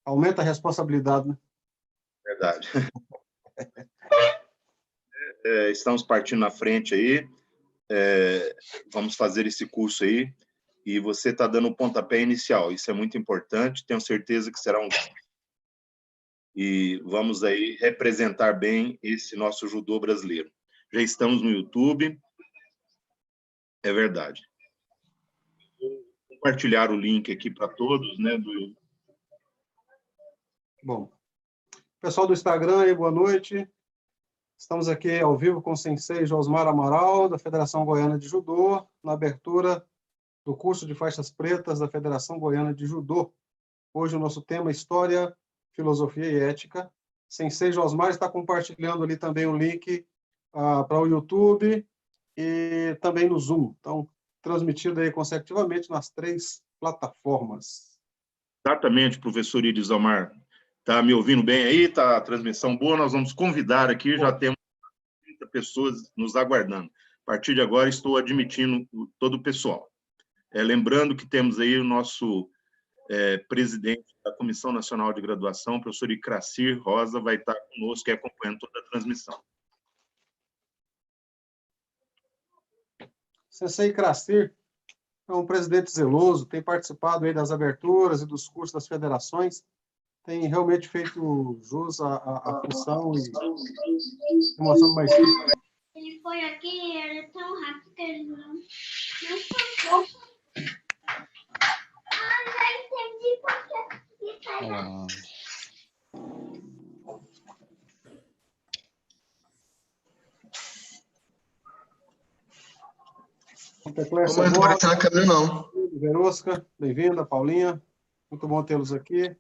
Aumenta a responsabilidade, né? Verdade. Estamos partindo na frente aí. Vamos fazer esse curso aí. E você está dando o pontapé inicial. Isso é muito importante. Tenho certeza que será um... E vamos aí representar bem esse nosso judô brasileiro. Já estamos no YouTube. É verdade. Vou compartilhar o link aqui para todos, né? Bom, pessoal do Instagram aí, boa noite. Estamos aqui ao vivo com o Sensei Josmar Amaral, da Federação Goiana de Judô, na abertura do curso de faixas pretas da Federação Goiana de Judô. Hoje o nosso tema é História, Filosofia e Ética. Sensei Josmar está compartilhando ali também o link para o YouTube e também no Zoom. Então, transmitido aí consecutivamente nas 3 plataformas. Exatamente, professor Iris Omar. Está me ouvindo bem aí? Está a transmissão boa? Nós vamos convidar aqui, já temos 30 pessoas nos aguardando. A partir de agora, estou admitindo todo o pessoal. Lembrando que temos aí o nosso presidente da Comissão Nacional de Graduação, o professor Icracir Rosa, vai estar conosco e acompanhando toda a transmissão. Sensei Icracir é um presidente zeloso, tem participado aí das aberturas e dos cursos das federações, tem realmente feito jus à função e mostrando mais. Ele foi aqui, era tão rápido que ele não passou. Já entendi porque Não entrou na câmera, não. Verosca, bem-vinda, Paulinha. Muito bom tê-los aqui.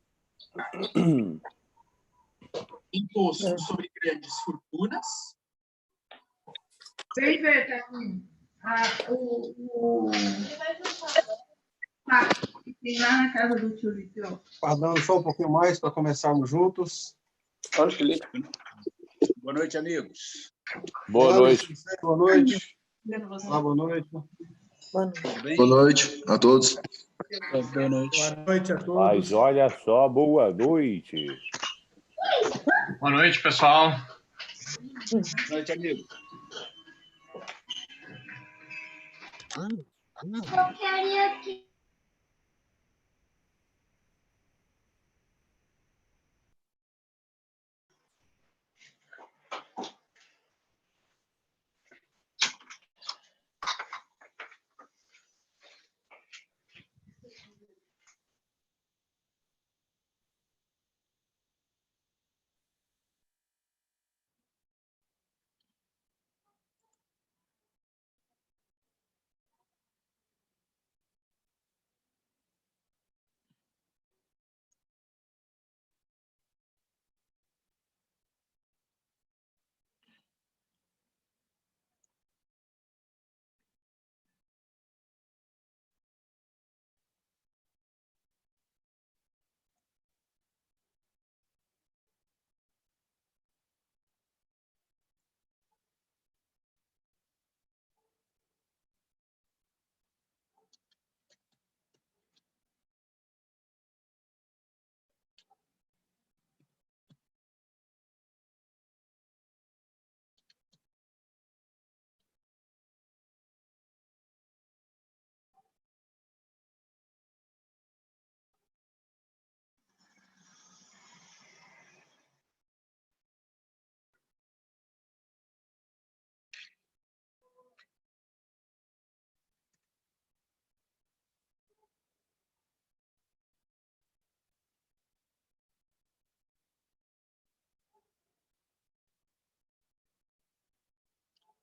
Imposto sobre grandes fortunas. Sem ver, tá? Que tem lá na casa do tio Vitão. Aguardando só um pouquinho mais para começarmos juntos. Boa noite, amigos. Boa noite. Boa noite. Olá, boa noite. Boa noite a todos. Boa noite. Boa noite a todos. Mas olha só, boa noite. Boa noite, pessoal. Boa noite, amigo. eu queria que...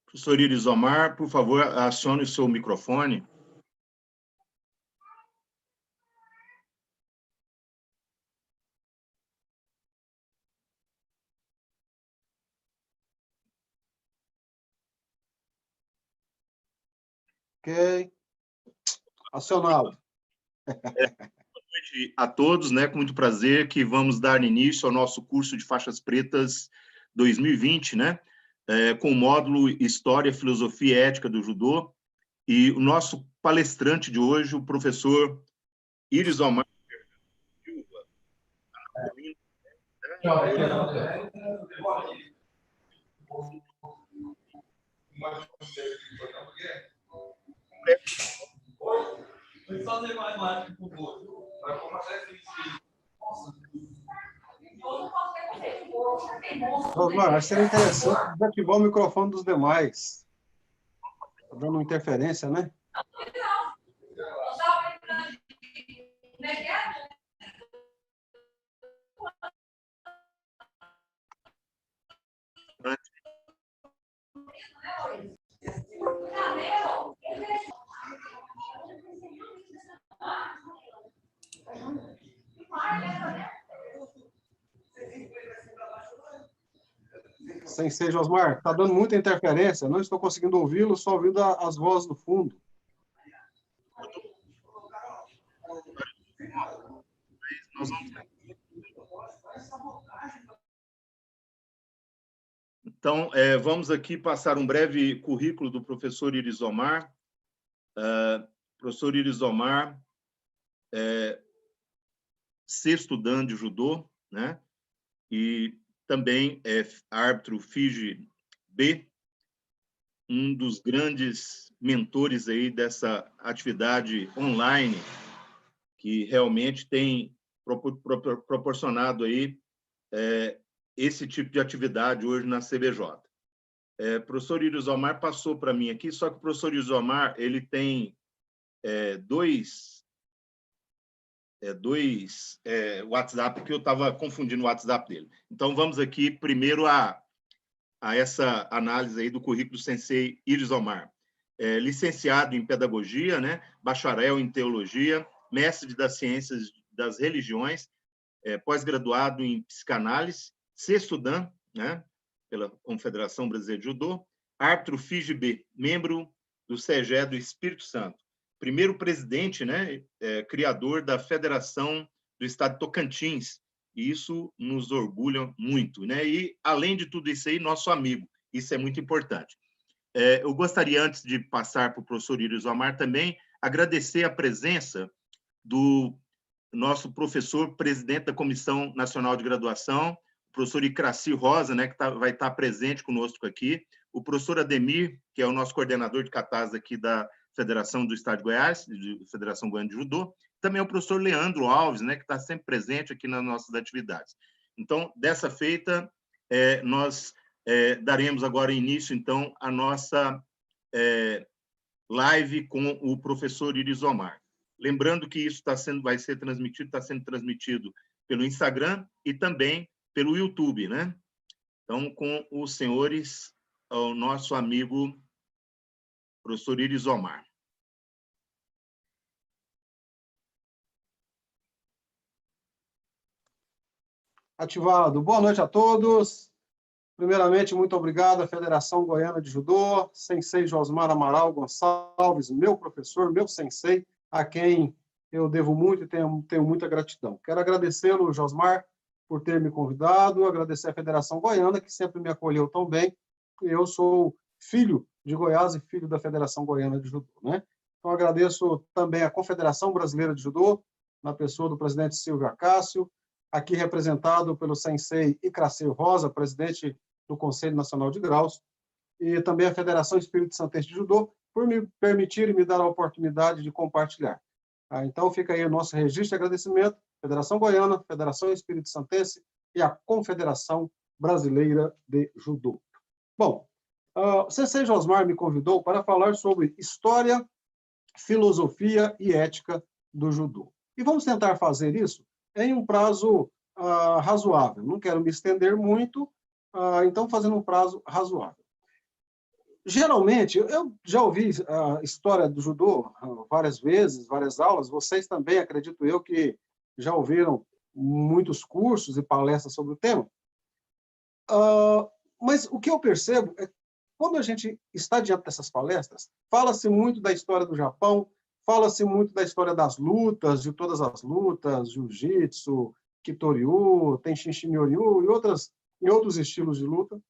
Professor Iris Omar, por favor, acione o seu microfone. Ok. Acionado. Boa noite a todos, né? Com muito prazer que vamos dar início ao nosso curso de faixas pretas 2020, né? Com o módulo História, Filosofia e Ética do Judô. E o nosso palestrante de hoje, o professor Iris Omar. Osmar, acho que seria interessante desativar o microfone dos demais. Está dando interferência, né? Sensei Josmar, está dando muita interferência, não estou conseguindo ouvi-lo, só ouvindo as vozes do fundo. Então, vamos aqui passar um breve currículo do professor Irizomar. Professor Irizomar, sexto dan de judô, né? E também é árbitro FIGE B, um dos grandes mentores aí dessa atividade online, que realmente tem proporcionado aí esse tipo de atividade hoje na CBJ. Professor Irizomar passou para mim aqui, só que o professor Irizomar, ele tem dois WhatsApp, que eu estava confundindo o WhatsApp dele. Então, vamos aqui primeiro a essa análise aí do currículo do Sensei Irizomar. Licenciado em Pedagogia, né? Bacharel em Teologia, mestre das Ciências das Religiões, pós-graduado em Psicanálise, sexto dan, né? Pela Confederação Brasileira de Judô, árbitro FIGE B, membro do CEGE do Espírito Santo, primeiro presidente, né, criador da Federação do Estado de Tocantins, e isso nos orgulha muito, né? E, além de tudo isso aí, nosso amigo, isso é muito importante. Eu gostaria, antes de passar para o professor Irizomar também, agradecer a presença do nosso professor, presidente da Comissão Nacional de Graduação, o professor Icraci Rosa, né, que vai estar presente conosco aqui, o professor Ademir, que é o nosso coordenador de catarse aqui da Federação do Estado de Goiás, Federação Goiana de Judô, também o professor Leandro Alves, né, que está sempre presente aqui nas nossas atividades. Então, dessa feita, nós daremos agora início, então, à nossa live com o professor Irizomar. Lembrando que isso vai ser transmitido, está sendo transmitido pelo Instagram e também pelo YouTube, né? Então, com os senhores, o nosso amigo professor Irizomar. Ativado. Boa noite a todos. Primeiramente, muito obrigado à Federação Goiana de Judô, Sensei Josmar Amaral Gonçalves, meu professor, meu sensei, a quem eu devo muito e tenho muita gratidão. Quero agradecê-lo, Josmar, por ter me convidado, agradecer à Federação Goiana, que sempre me acolheu tão bem. Eu sou filho de Goiás e filho da Federação Goiana de Judô, né? Então, agradeço também à Confederação Brasileira de Judô, na pessoa do presidente Silvio Acácio, aqui representado pelo sensei Icraci Rosa, presidente do Conselho Nacional de Graus, e também a Federação Espírito Santense de Judô, por me permitir e me dar a oportunidade de compartilhar. Então, fica aí o nosso registro de agradecimento, Federação Goiana, Federação Espírito Santense e a Confederação Brasileira de Judô. Bom, o sensei Josmar me convidou para falar sobre história, filosofia e ética do judô. E vamos tentar fazer isso em um prazo razoável. Não quero me estender muito, então fazendo um prazo razoável. Geralmente, eu já ouvi a história do judô várias vezes, várias aulas, vocês também, acredito eu, que já ouviram muitos cursos e palestras sobre o tema. Mas o que eu percebo é que quando a gente está diante dessas palestras, fala-se muito da história do Japão, fala-se muito da história das lutas, de todas as lutas, jiu-jitsu, kitoryu, tenshin shimyoryu e outros estilos de luta,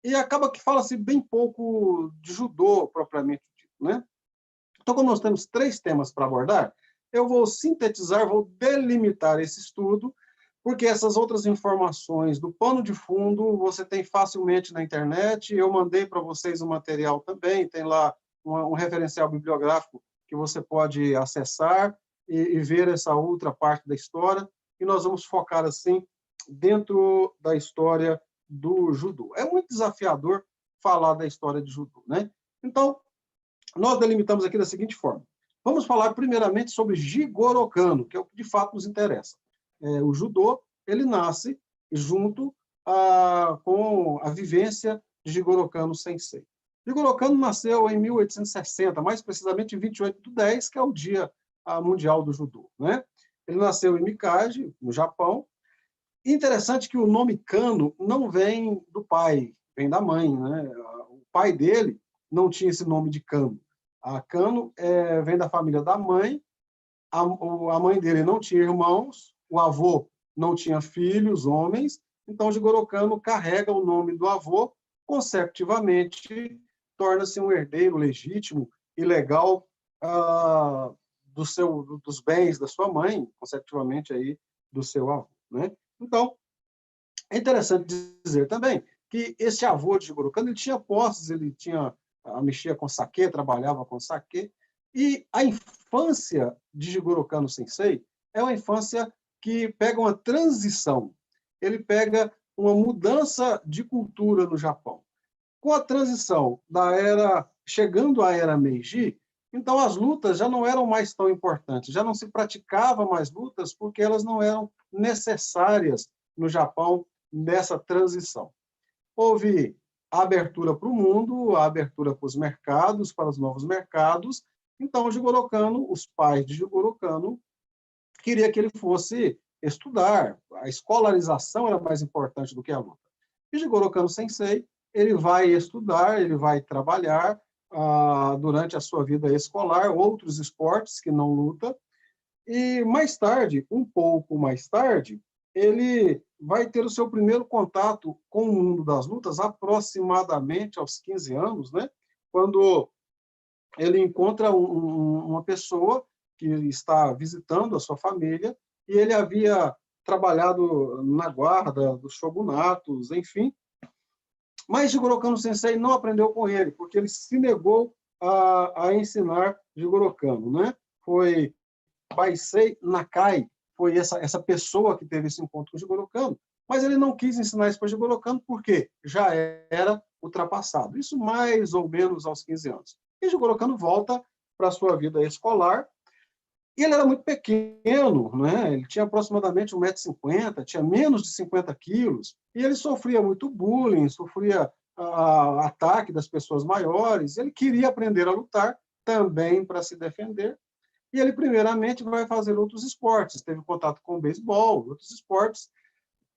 e acaba que fala-se bem pouco de judô propriamente dito, né? Então, como nós temos 3 temas para abordar, eu vou sintetizar, vou delimitar esse estudo porque essas outras informações do pano de fundo você tem facilmente na internet. Eu mandei para vocês um material também, tem lá um referencial bibliográfico que você pode acessar e ver essa outra parte da história, e nós vamos focar, assim, dentro da história do judô. É muito desafiador falar da história de judô, né? Então, nós delimitamos aqui da seguinte forma. Vamos falar primeiramente sobre Jigoro Kano, que é o que de fato nos interessa. O judô, ele nasce junto com a vivência de Jigoro Kano Sensei. Jigoro Kano nasceu em 1860, mais precisamente em 28/10, que é o Dia Mundial do Judô, né? Ele nasceu em Mikaji, no Japão. Interessante que o nome Kano não vem do pai, vem da mãe, né? O pai dele não tinha esse nome de Kano. A Kano vem da família da mãe. A mãe dele não tinha irmãos, o avô não tinha filhos, homens, então Jigoro Kano carrega o nome do avô, consecutivamente torna-se um herdeiro legítimo e legal dos bens da sua mãe, consecutivamente aí do seu avô, né? Então, é interessante dizer também que esse avô de Jigoro Kano, ele tinha posses, ele mexia com saquê, trabalhava com saquê, e a infância de Jigoro Kano Sensei é uma infância que pega uma transição, ele pega uma mudança de cultura no Japão. Com a transição chegando à era Meiji, então as lutas já não eram mais tão importantes, já não se praticava mais lutas porque elas não eram necessárias no Japão nessa transição. Houve a abertura para o mundo, a abertura para os mercados, para os novos mercados. Então, Jigoro Kano, os pais de Jigoro Kano, queria que ele fosse estudar. A escolarização era mais importante do que a luta. E Jigoro Kano Sensei, ele vai estudar, ele vai trabalhar durante a sua vida escolar, outros esportes que não luta, e mais tarde, um pouco mais tarde, ele vai ter o seu primeiro contato com o mundo das lutas aproximadamente aos 15 anos, né? Quando ele encontra uma pessoa que está visitando a sua família, e ele havia trabalhado na guarda dos shogunatos, enfim. Mas Jigoro Kano Sensei não aprendeu com ele, porque ele se negou a ensinar Jigoro Kano, né? Foi Baisei Nakai, foi essa pessoa que teve esse encontro com Jigoro Kano, mas ele não quis ensinar isso para Jigoro Kano porque já era ultrapassado. Isso mais ou menos aos 15 anos. E Jigoro Kano volta para a sua vida escolar, e ele era muito pequeno, né? Ele tinha aproximadamente 1,50 m, tinha menos de 50 quilos, e ele sofria muito bullying, sofria ataque das pessoas maiores. Ele queria aprender a lutar também para se defender, e ele primeiramente vai fazer outros esportes, teve contato com o beisebol, outros esportes,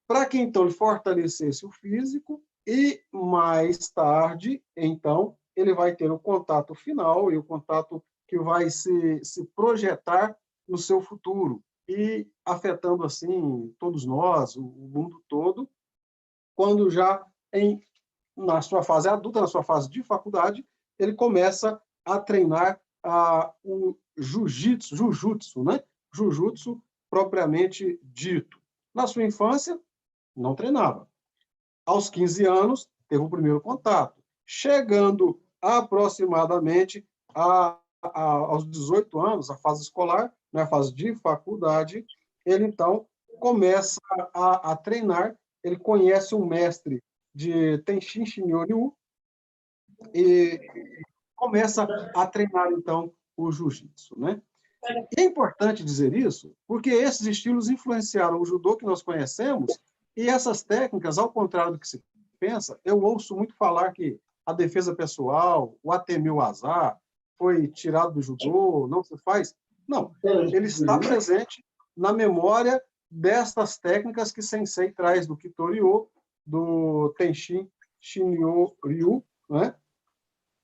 para que então ele fortalecesse o físico, e mais tarde, então, ele vai ter o contato final e o contato que vai se projetar no seu futuro e afetando, assim, todos nós, o mundo todo, quando já na sua fase adulta, na sua fase de faculdade, ele começa a treinar o jujutsu, né? Jujutsu propriamente dito. Na sua infância, não treinava. Aos 15 anos, teve o primeiro contato. Chegando aproximadamente aos 18 anos, a fase escolar, na fase de faculdade, ele, então, começa a treinar. Ele conhece um mestre de Tenshin Shinryu e começa a treinar, então, o jiu-jitsu, né? E é importante dizer isso, porque esses estilos influenciaram o judô que nós conhecemos, e essas técnicas, ao contrário do que se pensa, eu ouço muito falar que a defesa pessoal, o Atemi-waza, foi tirado do judô, não se faz. Não, ele está presente na memória destas técnicas que Sensei traz do Kitoryo, do Tenshin Shinryu, né?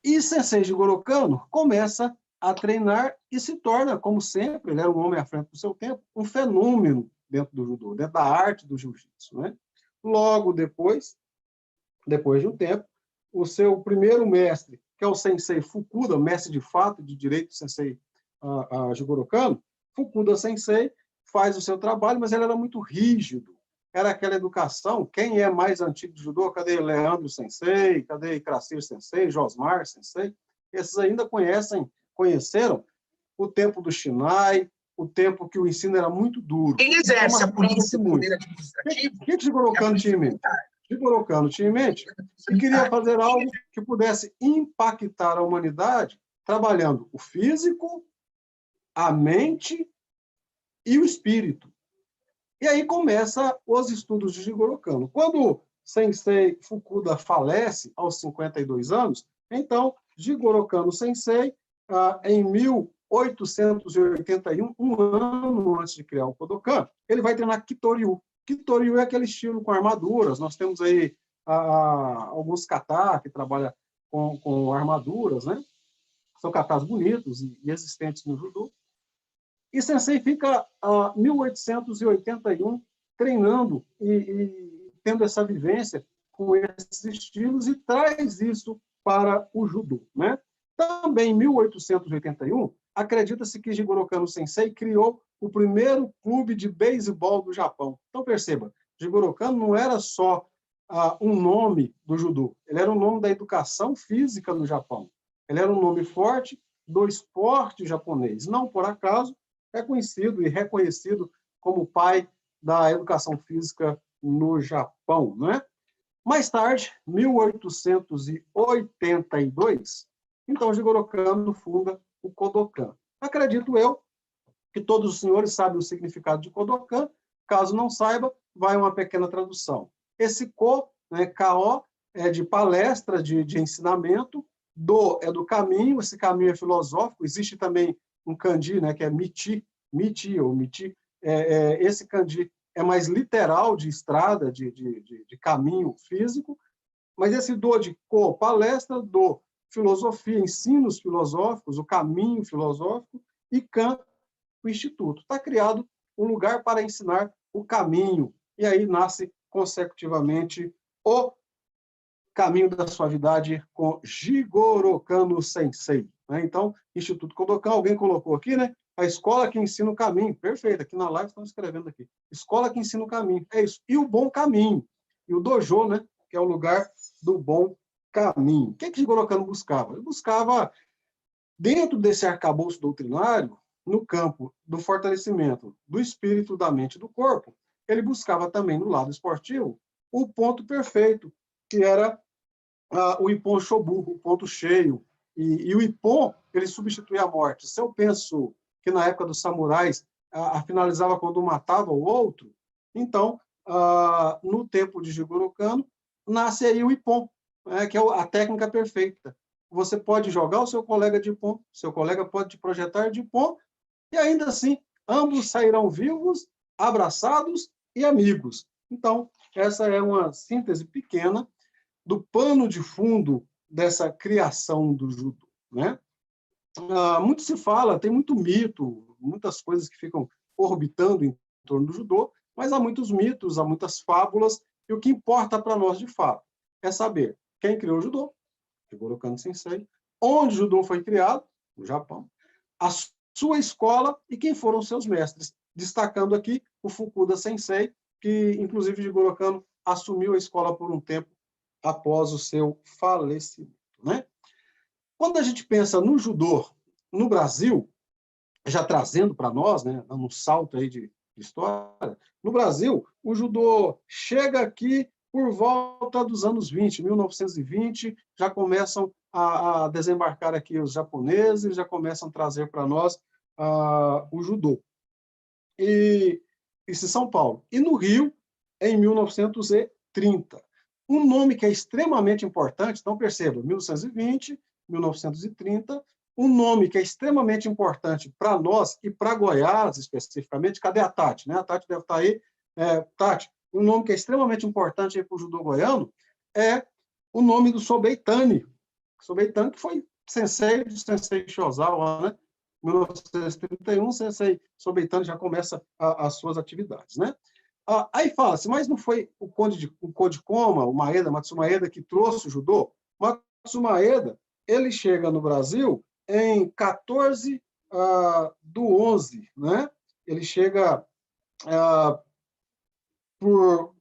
E Sensei Jigoro Kano começa a treinar e se torna, como sempre, ele era um homem à frente do seu tempo, um fenômeno dentro do judô, dentro da arte do jiu-jitsu, né? Logo depois de um tempo, o seu primeiro mestre, que é o Sensei Fukuda, mestre de fato de direito Sensei Jigoro Kano, Fukuda Sensei faz o seu trabalho, mas ele era muito rígido. Era aquela educação, quem é mais antigo de judô? Cadê Leandro Sensei? Cadê Ikracir Sensei? Josmar Sensei? Esses ainda conheceram o tempo do Shinai, o tempo que o ensino era muito duro. Quem exerce a polícia, o poder O administrativo? que Jigoro Kano tinha em mente? Jigoro Kano tinha em mente que queria fazer algo que pudesse impactar a humanidade, trabalhando o físico, a mente e o espírito. E aí começa os estudos de Jigoro Kano. Quando Sensei Fukuda falece aos 52 anos, então Jigoro Kano Sensei, em 1881, um ano antes de criar o Kodokan, ele vai treinar Kitoryu. Kitoryu é aquele estilo com armaduras. Nós temos aí alguns kata que trabalham com armaduras, né? São katas bonitos e existentes no judô. E Sensei fica 1881 treinando e tendo essa vivência com esses estilos e traz isso para o judô, né? Também em 1881, acredita-se que Jigoro Kano Sensei criou o primeiro clube de beisebol do Japão. Então perceba, Jigoro Kano não era só um nome do judô, ele era um nome da educação física no Japão. Ele era um nome forte do esporte japonês. Não por acaso, é conhecido e reconhecido como o pai da educação física no Japão, né? Mais tarde, 1882, então Jigoro Kano funda o Kodokan. Acredito eu que todos os senhores sabem o significado de Kodokan. Caso não saiba, vai uma pequena tradução. Esse Ko, né, Ko, é de palestra, de ensinamento. Do é do caminho, esse caminho é filosófico. Existe também um kanji, né, que é miti, ou miti. Esse kanji é mais literal, de estrada, de caminho físico. Mas esse do de Ko, palestra, do filosofia, ensinos filosóficos, o caminho filosófico, e Kan, o instituto. Está criado um lugar para ensinar o caminho. E aí nasce consecutivamente o caminho da suavidade com Jigoro Kano Sensei. Né? Então, Instituto Kodokan, alguém colocou aqui, né? A escola que ensina o caminho. Perfeito, aqui na live estamos escrevendo aqui. Escola que ensina o caminho. É isso. E o bom caminho. E o dojo, né? Que é o lugar do bom caminho. O que Jigoro Kano buscava? Ele buscava, dentro desse arcabouço doutrinário, no campo do fortalecimento do espírito, da mente e do corpo, ele buscava também, no lado esportivo, o ponto perfeito, que era o Ippon Shobu, o ponto cheio. E o Ippon, ele substitui a morte. Se eu penso que na época dos samurais finalizava quando um matava o outro, então, no tempo de Jigoro Kano, nasce aí o Ippon, que é a técnica perfeita. Você pode jogar o seu colega de Ippon, seu colega pode te projetar de Ippon, e ainda assim, ambos sairão vivos, abraçados e amigos. Então, essa é uma síntese pequena do pano de fundo dessa criação do judô, né? Muito se fala, tem muito mito, muitas coisas que ficam orbitando em torno do judô, mas há muitos mitos, há muitas fábulas, e o que importa para nós, de fato, é saber quem criou o judô, Jigoro Kano Sensei, onde o judô foi criado, no Japão, a sua escola e quem foram seus mestres, destacando aqui o Fukuda Sensei, que, inclusive, Jigoro Kano assumiu a escola por um tempo após o seu falecimento, né? Quando a gente pensa no judô no Brasil, já trazendo para nós, né, dando um salto aí de história, no Brasil, o judô chega aqui por volta dos anos 20, 1920, já começam a desembarcar aqui os japoneses, já começam a trazer para nós o judô. Isso em São Paulo. E no Rio, em 1930. Um nome que é extremamente importante, então perceba, 1920, 1930, um nome que é extremamente importante para nós e para Goiás, especificamente. Cadê a Tati? Né? A Tati deve estar aí. Tati, um nome que é extremamente importante para o judô goiano é o nome do Sobeitani. Sobeitani, que foi sensei do Sensei Shozawa, né? 1931, Sensei Sobeitani já começa as suas atividades, né? Aí fala-se, mas não foi o Kodikoma, o Maeda, Matsumaeda, que trouxe o judô? Matsumaeda, ele chega no Brasil em 14/11, né? Ele chega por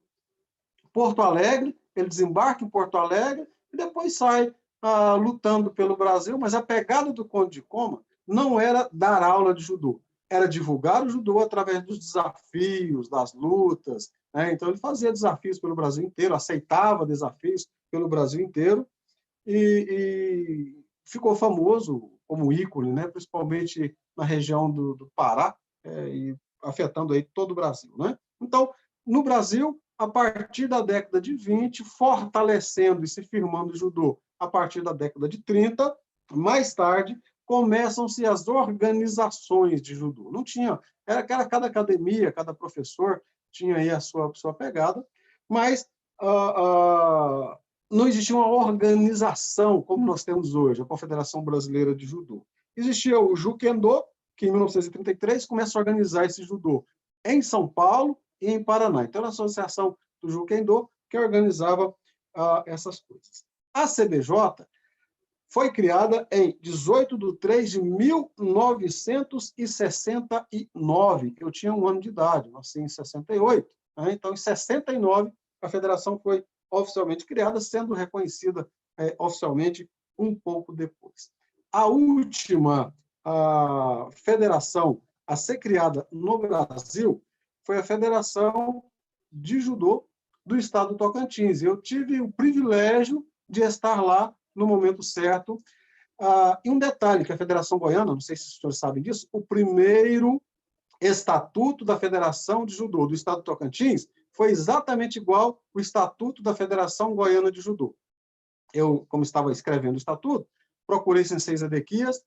Porto Alegre, ele desembarca em Porto Alegre e depois sai lutando pelo Brasil, mas a pegada do Conde de Coma não era dar aula de judô, era divulgar o judô através dos desafios, das lutas, né? Então, ele fazia desafios pelo Brasil inteiro, aceitava desafios pelo Brasil inteiro e ficou famoso como ícone, né? Principalmente na região do Pará, e afetando aí todo o Brasil, né? Então, no Brasil, a partir da década de 20, fortalecendo e se firmando o judô a partir da década de 30, mais tarde, começam-se as organizações de judô. Não tinha, era cada academia, cada professor tinha aí a sua pegada, mas não existia uma organização como nós temos hoje, a Confederação Brasileira de Judô. Existia o Jukendo, que em 1933 começa a organizar esse judô em São Paulo e em Paraná. Então, a Associação do Jukendo que organizava essas coisas. A CBJ foi criada em 18 de 3 de 1969. Eu tinha 1 ano de idade, nasci em 68. Né? Então, em 69, a federação foi oficialmente criada, sendo reconhecida oficialmente um pouco depois. A última federação a ser criada no Brasil foi a Federação de Judô do Estado do Tocantins. Eu tive o privilégio de estar lá no momento certo. E um detalhe, que a Federação Goiana, não sei se os senhores sabem disso, o primeiro estatuto da Federação de Judô do Estado do Tocantins foi exatamente igual ao estatuto da Federação Goiana de Judô. Eu, como estava escrevendo o estatuto, procurei Sensei Zedequias,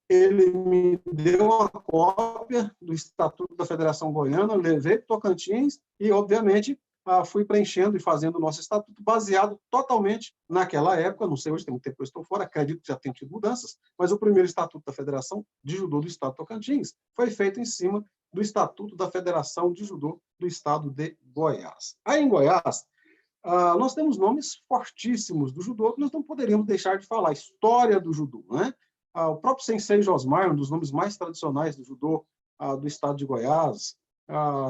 ele me deu uma cópia do estatuto da Federação Goiana, levei para o Tocantins e, obviamente, fui preenchendo e fazendo o nosso estatuto baseado totalmente naquela época, não sei hoje, tem muito tempo que eu estou fora, acredito que já tenha tido mudanças, mas o primeiro estatuto da Federação de Judô do Estado do Tocantins foi feito em cima do estatuto da Federação de Judô do Estado de Goiás. Aí em Goiás, nós temos nomes fortíssimos do judô que nós não poderíamos deixar de falar. História do judô, né? O próprio Sensei Josmar, um dos nomes mais tradicionais do judô do Estado de Goiás,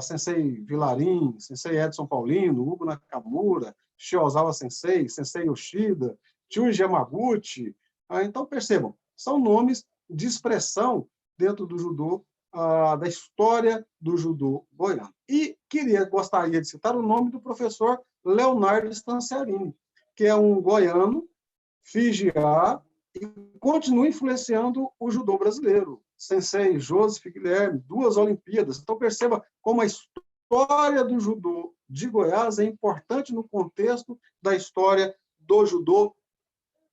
Sensei Vilarim, Sensei Edson Paulino, Hugo Nakamura, Shiozawa Sensei, Sensei Yoshida, Chuji Yamaguchi. Então, percebam, são nomes de expressão dentro do judô, da história do judô goiano. E gostaria de citar o nome do professor Leonardo Stanciarini, que é um goiano, fijiá, e continua influenciando o judô brasileiro. Sensei Joseph Guilherme, 2 Olimpíadas. Então, perceba como a história do judô de Goiás é importante no contexto da história do judô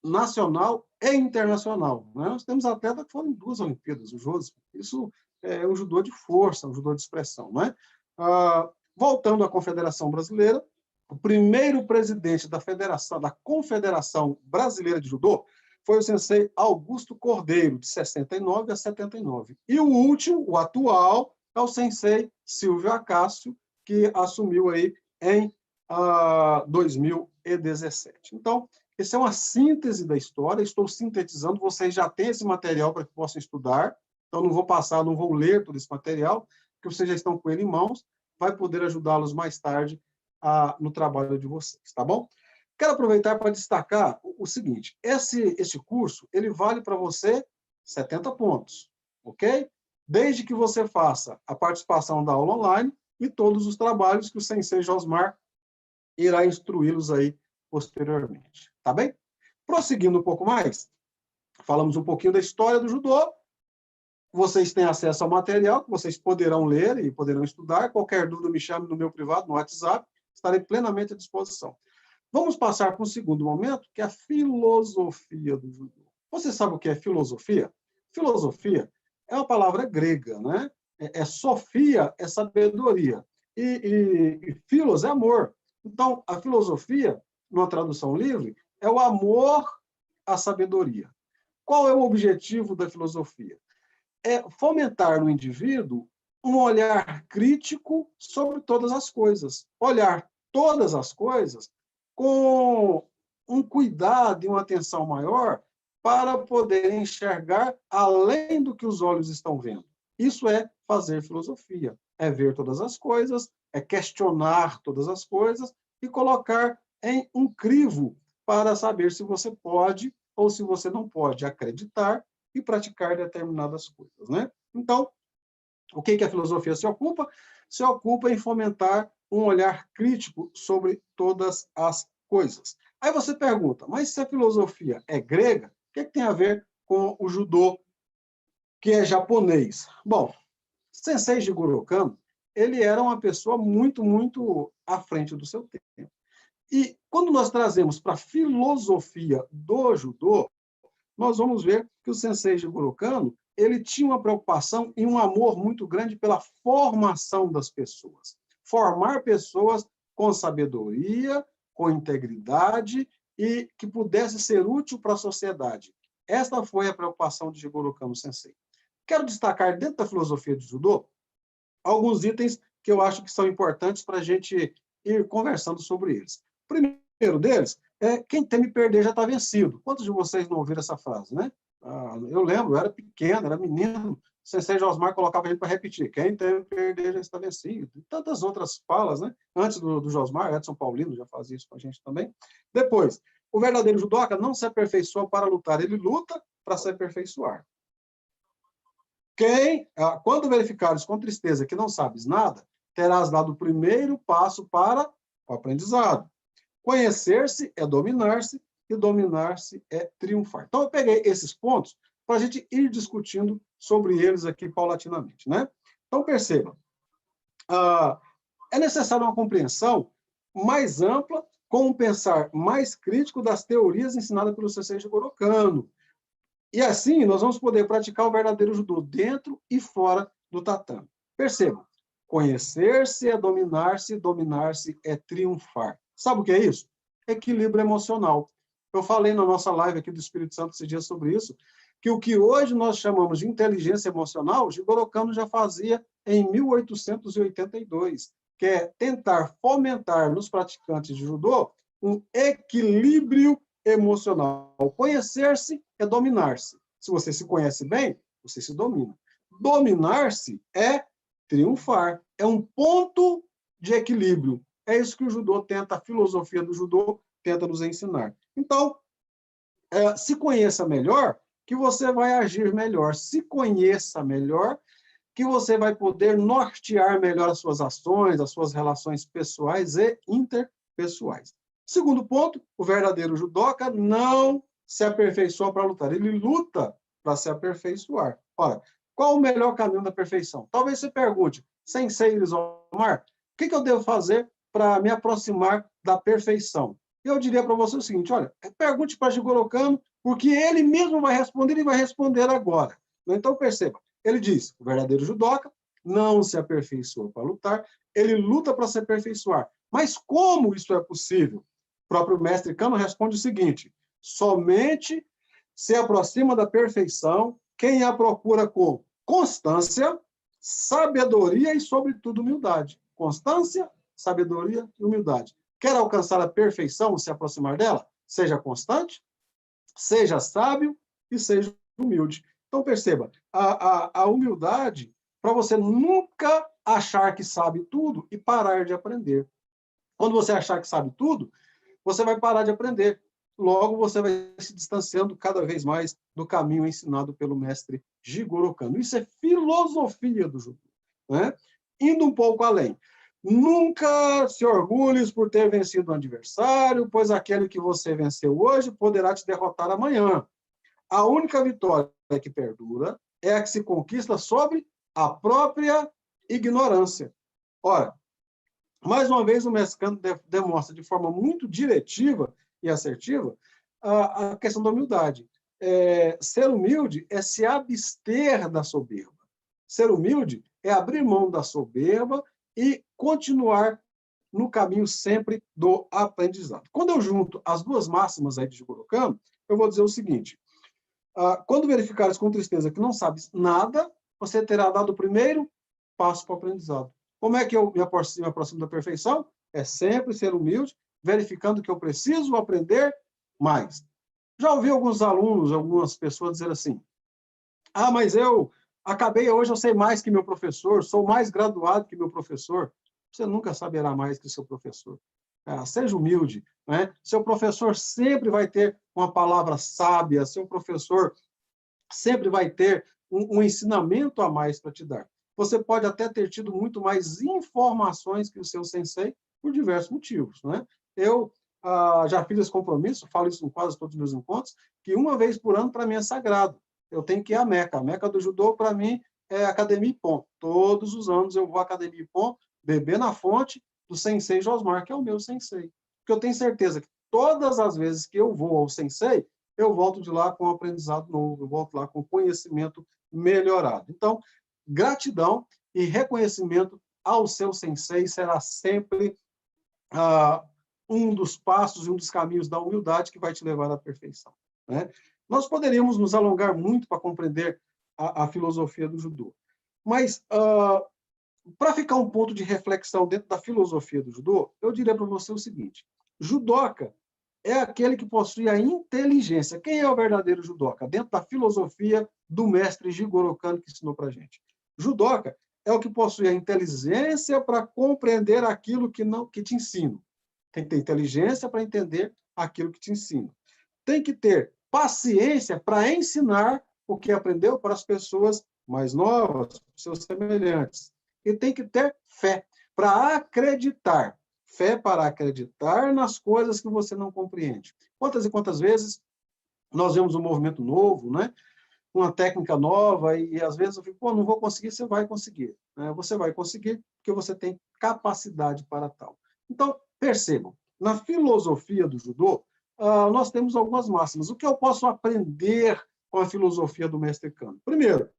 nacional e internacional. Né? Nós temos atletas que foram em 2 Olimpíadas, o Joseph. Isso é um judô de força, um judô de expressão. Né? Voltando à Confederação Brasileira, o primeiro presidente da Confederação Brasileira de Judô foi o Sensei Augusto Cordeiro, de 69 a 79. E o último, o atual, é o Sensei Silvio Acácio, que assumiu aí em 2017. Então, essa é uma síntese da história, estou sintetizando, vocês já têm esse material para que possam estudar, então não vou ler todo esse material, porque vocês já estão com ele em mãos, vai poder ajudá-los mais tarde no trabalho de vocês, tá bom? Quero aproveitar para destacar o seguinte, esse curso, ele vale para você 70 pontos, ok? Desde que você faça a participação da aula online e todos os trabalhos que o Sensei Josmar irá instruí-los aí posteriormente, tá bem? Prosseguindo um pouco mais, falamos um pouquinho da história do judô, vocês têm acesso ao material que vocês poderão ler e poderão estudar, qualquer dúvida me chame no meu privado, no WhatsApp, estarei plenamente à disposição. Vamos passar para o segundo momento, que é a filosofia do judô. Você sabe o que é filosofia? Filosofia é uma palavra grega, né? Sofia é sabedoria. E filos é amor. Então, a filosofia, numa tradução livre, é o amor à sabedoria. Qual é o objetivo da filosofia? É fomentar no indivíduo um olhar crítico sobre todas as coisas. Olhar todas as coisas com um cuidado e uma atenção maior para poder enxergar além do que os olhos estão vendo. Isso é fazer filosofia. É ver todas as coisas, é questionar todas as coisas e colocar em um crivo para saber se você pode ou se você não pode acreditar e praticar determinadas coisas, né? Então, o que a filosofia se ocupa? Se ocupa em fomentar um olhar crítico sobre todas as coisas. Aí você pergunta, mas se a filosofia é grega, o que tem a ver com o judô, que é japonês? Bom, Sensei Jigoro Kano, ele era uma pessoa muito à frente do seu tempo. E quando nós trazemos para a filosofia do judô, nós vamos ver que o Sensei Jigoro Kano, ele tinha uma preocupação e um amor muito grande pela formação das pessoas. Formar pessoas com sabedoria, com integridade e que pudesse ser útil para a sociedade. Esta foi a preocupação de Jigoro Kano Sensei. Quero destacar, dentro da filosofia do judô, alguns itens que eu acho que são importantes para a gente ir conversando sobre eles. O primeiro deles é: quem teme perder já está vencido. Quantos de vocês não ouviram essa frase, né? Eu lembro, eu era pequeno, era menino, o Sensei Josmar colocava a gente para repetir: quem teme perder já está vencido. E tantas outras falas, né? Antes do Josmar, Edson Paulino já fazia isso com a gente também. Depois, o verdadeiro judoca não se aperfeiçoa para lutar, ele luta para se aperfeiçoar. Quando verificares com tristeza que não sabes nada, terás dado o primeiro passo para o aprendizado. Conhecer-se é dominar-se, e dominar-se é triunfar. Então, eu peguei esses pontos para a gente ir discutindo sobre eles aqui paulatinamente, né? Então, perceba, é necessária uma compreensão mais ampla, com um pensar mais crítico das teorias ensinadas pelo Sensei Jigoro Kano. E assim, nós vamos poder praticar o verdadeiro judô dentro e fora do tatame. Percebam, conhecer-se é dominar-se, dominar-se é triunfar. Sabe o que é isso? Equilíbrio emocional. Eu falei na nossa live aqui do Espírito Santo esse dia sobre isso, que o que hoje nós chamamos de inteligência emocional, Jigoro Kano já fazia em 1882, que é tentar fomentar nos praticantes de judô um equilíbrio emocional. Conhecer-se é dominar-se. Se você se conhece bem, você se domina. Dominar-se é triunfar. É um ponto de equilíbrio. É isso que o judô tenta, a filosofia do judô tenta nos ensinar. Então, se conheça melhor, que você vai agir melhor. Se conheça melhor, que você vai poder nortear melhor as suas ações, as suas relações pessoais e interpessoais. Segundo ponto, o verdadeiro judoca não se aperfeiçoa para lutar, ele luta para se aperfeiçoar. Ora, qual o melhor caminho da perfeição? Talvez você pergunte, Sensei Lisomar, o que eu devo fazer para me aproximar da perfeição? Eu diria para você o seguinte, olha, pergunte para Jigoro Kano, porque ele mesmo vai responder e vai responder agora. Então, perceba, ele diz, o verdadeiro judoca não se aperfeiçoa para lutar, ele luta para se aperfeiçoar. Mas como isso é possível? O próprio mestre Kano responde o seguinte, somente se aproxima da perfeição quem a procura com constância, sabedoria e, sobretudo, humildade. Constância, sabedoria e humildade. Quer alcançar a perfeição, se aproximar dela? Seja constante, seja sábio e seja humilde. Então, perceba, a humildade, para você nunca achar que sabe tudo e parar de aprender. Quando você achar que sabe tudo, você vai parar de aprender. Logo, você vai se distanciando cada vez mais do caminho ensinado pelo mestre Jigoro Kano. Isso é filosofia do judô, né? Indo um pouco além. Nunca se orgulhes por ter vencido um adversário, pois aquele que você venceu hoje poderá te derrotar amanhã. A única vitória que perdura é a que se conquista sobre a própria ignorância. Ora, mais uma vez, o mestre Kano demonstra de forma muito diretiva e assertiva a questão da humildade. Ser humilde é se abster da soberba. Ser humilde é abrir mão da soberba e continuar no caminho sempre do aprendizado. Quando eu junto as duas máximas aí de Jigoro Kano, eu vou dizer o seguinte, quando verificares com tristeza que não sabes nada, você terá dado o primeiro passo para o aprendizado. Como é que eu me aproximo da perfeição? É sempre ser humilde, verificando que eu preciso aprender mais. Já ouvi alguns alunos, algumas pessoas dizer assim, mas eu acabei hoje, eu sei mais que meu professor, sou mais graduado que meu professor. Você nunca saberá mais que seu professor. Seja humilde, né? Seu professor sempre vai ter uma palavra sábia, seu professor sempre vai ter um ensinamento a mais para te dar. Você pode até ter tido muito mais informações que o seu sensei por diversos motivos, né? Eu já fiz esse compromisso, falo isso em quase todos os meus encontros, que uma vez por ano para mim é sagrado. Eu tenho que ir à Meca. A Meca do judô, para mim, é a Academia Ippon. Todos os anos eu vou à Academia Ippon, beber na fonte do sensei Josmar, que é o meu sensei. Porque eu tenho certeza que todas as vezes que eu vou ao sensei, eu volto de lá com um aprendizado novo, eu volto lá com conhecimento melhorado. Então, gratidão e reconhecimento ao seu sensei será sempre um dos passos e um dos caminhos da humildade que vai te levar à perfeição, né? Nós poderíamos nos alongar muito para compreender a filosofia do judô, mas para ficar um ponto de reflexão dentro da filosofia do judô, eu diria para você o seguinte: judoca é aquele que possui a inteligência. Quem é o verdadeiro judoca? Dentro da filosofia do mestre Jigoro Kano, que ensinou para a gente. Judoca é o que possui a inteligência para compreender aquilo que te ensino. Tem que ter inteligência para entender aquilo que te ensino. Tem que ter paciência para ensinar o que aprendeu para as pessoas mais novas, seus semelhantes. E tem que ter fé para acreditar. Fé para acreditar nas coisas que você não compreende. Quantas e quantas vezes nós vemos um movimento novo, né? Uma técnica nova, e às vezes eu fico, não vou conseguir, você vai conseguir. Né? Você vai conseguir porque você tem capacidade para tal. Então, percebam, na filosofia do judô, nós temos algumas máximas. O que eu posso aprender com a filosofia do mestre Kano? Primeiro,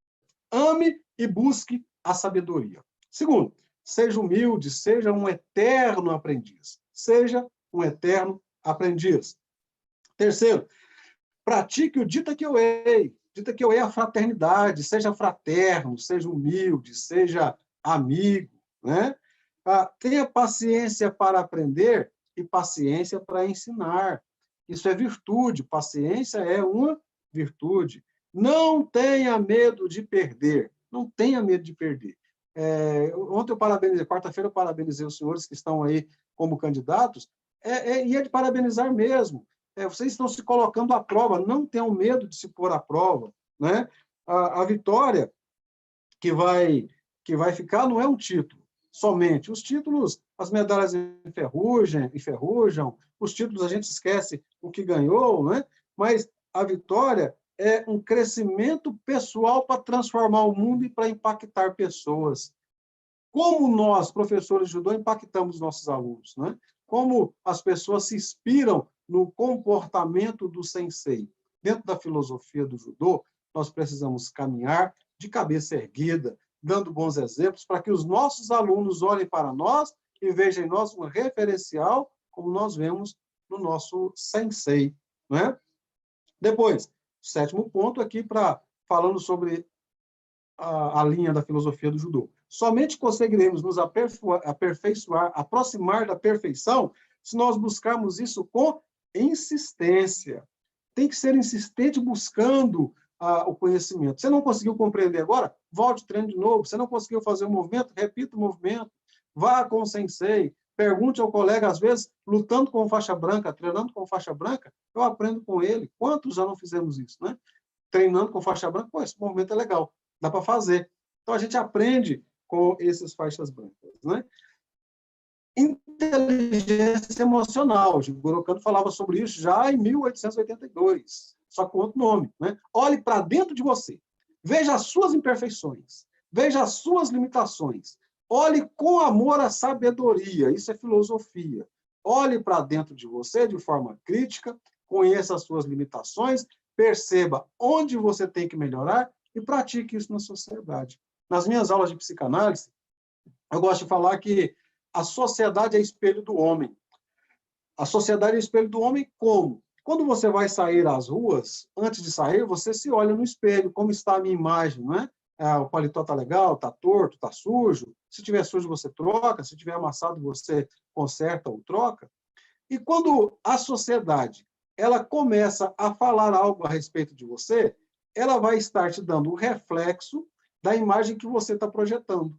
ame e busque a sabedoria. Segundo, seja humilde, seja um eterno aprendiz. Seja um eterno aprendiz. Terceiro, pratique o dita kyoei. Dita kyoei é a fraternidade. Seja fraterno, seja humilde, seja amigo, né? Tenha paciência para aprender e paciência para ensinar. Isso é virtude. Paciência é uma virtude. Não tenha medo de perder. Não tenha medo de perder. Ontem eu parabenizei, quarta-feira eu parabenizei os senhores que estão aí como candidatos, e é de parabenizar mesmo. Vocês estão se colocando à prova, não tenham medo de se pôr à prova, né? A vitória que vai ficar não é um título somente. Os títulos, as medalhas enferrujam, os títulos a gente esquece o que ganhou, né? Mas a vitória é um crescimento pessoal para transformar o mundo e para impactar pessoas. Como nós, professores de judô, impactamos nossos alunos, né? Como as pessoas se inspiram no comportamento do sensei. Dentro da filosofia do judô, nós precisamos caminhar de cabeça erguida, dando bons exemplos para que os nossos alunos olhem para nós e vejam em nós um referencial, como nós vemos no nosso sensei, né? Depois, sétimo ponto aqui, falando sobre a linha da filosofia do judô. Somente conseguiremos nos aperfeiçoar, aproximar da perfeição, se nós buscarmos isso com insistência. Tem que ser insistente buscando o conhecimento. Você não conseguiu compreender agora? Volte, treine de novo. Você não conseguiu fazer o movimento? Repita o movimento. Vá com o sensei. Pergunte ao colega, às vezes, lutando com faixa branca, treinando com faixa branca, eu aprendo com ele. Quantos já não fizemos isso, né? Treinando com faixa branca, esse movimento é legal, dá para fazer. Então, a gente aprende com esses faixas brancas, né? Inteligência emocional. Jigoro Kano falava sobre isso já em 1882, só com outro nome, né? Olhe para dentro de você, veja as suas imperfeições, veja as suas limitações, olhe com amor a sabedoria, isso é filosofia. Olhe para dentro de você de forma crítica, conheça as suas limitações, perceba onde você tem que melhorar e pratique isso na sociedade. Nas minhas aulas de psicanálise, eu gosto de falar que a sociedade é espelho do homem. A sociedade é espelho do homem como? Quando você vai sair às ruas, antes de sair, você se olha no espelho, como está a minha imagem, não é? O paletó está legal, está torto, está sujo. Se tiver sujo, você troca. Se tiver amassado, você conserta ou troca. E quando a sociedade ela começa a falar algo a respeito de você, ela vai estar te dando um reflexo da imagem que você está projetando.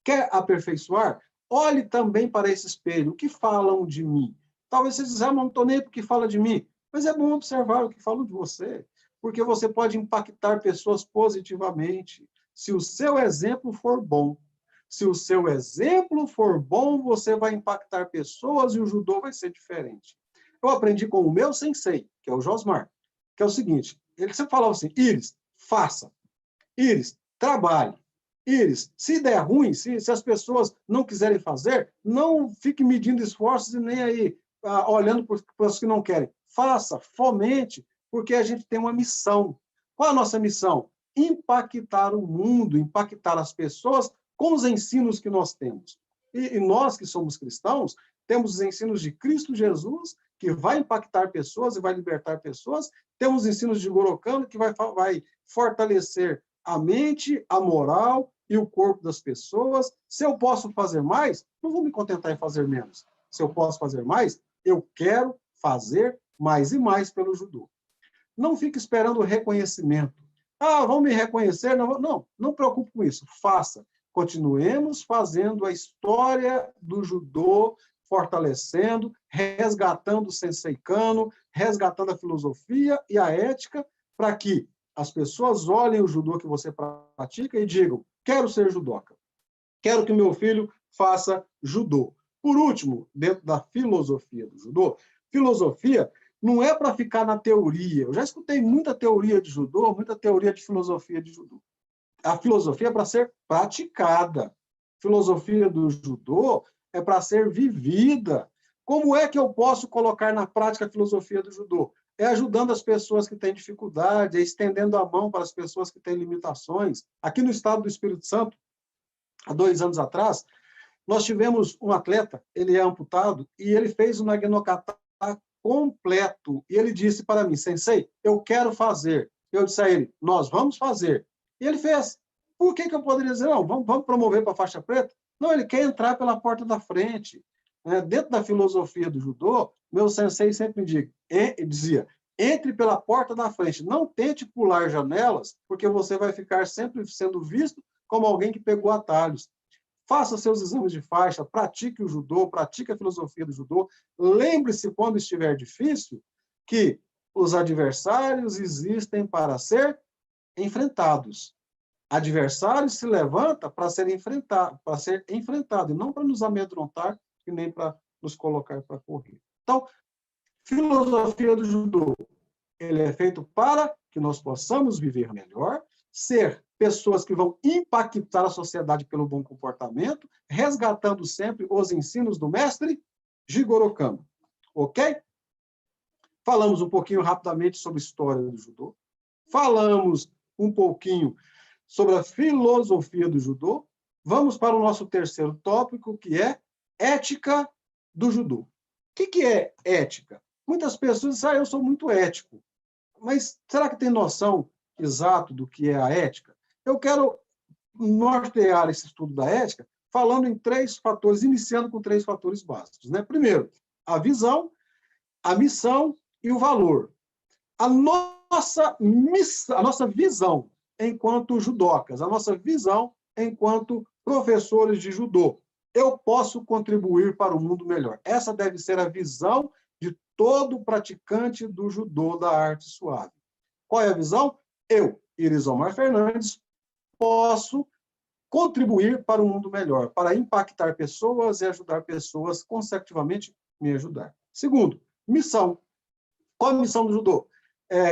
Quer aperfeiçoar? Olhe também para esse espelho. O que falam de mim? Talvez você diga, não estou nem porque fala de mim. Mas é bom observar o que falam de você, porque você pode impactar pessoas positivamente, se o seu exemplo for bom. Se o seu exemplo for bom, você vai impactar pessoas e o judô vai ser diferente. Eu aprendi com o meu sensei, que é o Josmar, que é o seguinte, ele sempre falava assim, Iris, faça. Iris, trabalhe. Iris, se der ruim, se as pessoas não quiserem fazer, não fique medindo esforços e nem aí olhando para os que não querem. Faça, fomente, porque a gente tem uma missão. Qual é a nossa missão? Impactar o mundo, impactar as pessoas com os ensinos que nós temos. E nós que somos cristãos, temos os ensinos de Cristo Jesus, que vai impactar pessoas e vai libertar pessoas. Temos os ensinos de Goro Kano, que vai fortalecer a mente, a moral e o corpo das pessoas. Se eu posso fazer mais, não vou me contentar em fazer menos. Se eu posso fazer mais, eu quero fazer mais e mais pelo judô. Não fique esperando reconhecimento. Vão me reconhecer? Não preocupe com isso. Faça. Continuemos fazendo a história do judô, fortalecendo, resgatando o Sensei Kano, resgatando a filosofia e a ética, para que as pessoas olhem o judô que você pratica e digam, quero ser judoca. Quero que meu filho faça judô. Por último, dentro da filosofia do judô, filosofia não é para ficar na teoria. Eu já escutei muita teoria de judô, muita teoria de filosofia de judô. A filosofia é para ser praticada. A filosofia do judô é para ser vivida. Como é que eu posso colocar na prática a filosofia do judô? É ajudando as pessoas que têm dificuldade, é estendendo a mão para as pessoas que têm limitações. Aqui no estado do Espírito Santo, há 2 anos atrás, nós tivemos um atleta, ele é amputado, e ele fez um Naginokata completo. E ele disse para mim, Sensei, eu quero fazer. Eu disse a ele, nós vamos fazer. E ele fez. Por que eu poderia dizer, não, vamos promover para a faixa preta? Não, ele quer entrar pela porta da frente. Dentro da filosofia do judô, meu sensei sempre me dizia, entre pela porta da frente, não tente pular janelas, porque você vai ficar sempre sendo visto como alguém que pegou atalhos. Faça seus exames de faixa, pratique o judô, pratique a filosofia do judô. Lembre-se, quando estiver difícil, que os adversários existem para ser enfrentados. Adversário se levanta para ser enfrentado, e não para nos amedrontar e nem para nos colocar para correr. Então, filosofia do judô, ele é feito para que nós possamos viver melhor, ser pessoas que vão impactar a sociedade pelo bom comportamento, resgatando sempre os ensinos do mestre Jigoro Kano. Ok? Falamos um pouquinho rapidamente sobre a história do judô. Falamos um pouquinho sobre a filosofia do judô. Vamos para o nosso terceiro tópico, que é ética do judô. O que é ética? Muitas pessoas dizem, eu sou muito ético. Mas será que tem noção exata do que é a ética? Eu quero nortear esse estudo da ética falando em 3 fatores, iniciando com 3 fatores básicos. Primeiro, a visão, a missão e o valor. A nossa visão enquanto judocas, a nossa visão enquanto professores de judô. Eu posso contribuir para um mundo melhor. Essa deve ser a visão de todo praticante do judô da arte suave. Qual é a visão? Eu, Iris Omar Fernandes, posso contribuir para um mundo melhor, para impactar pessoas e ajudar pessoas, consecutivamente, me ajudar. Segundo, missão. Qual a missão do judô?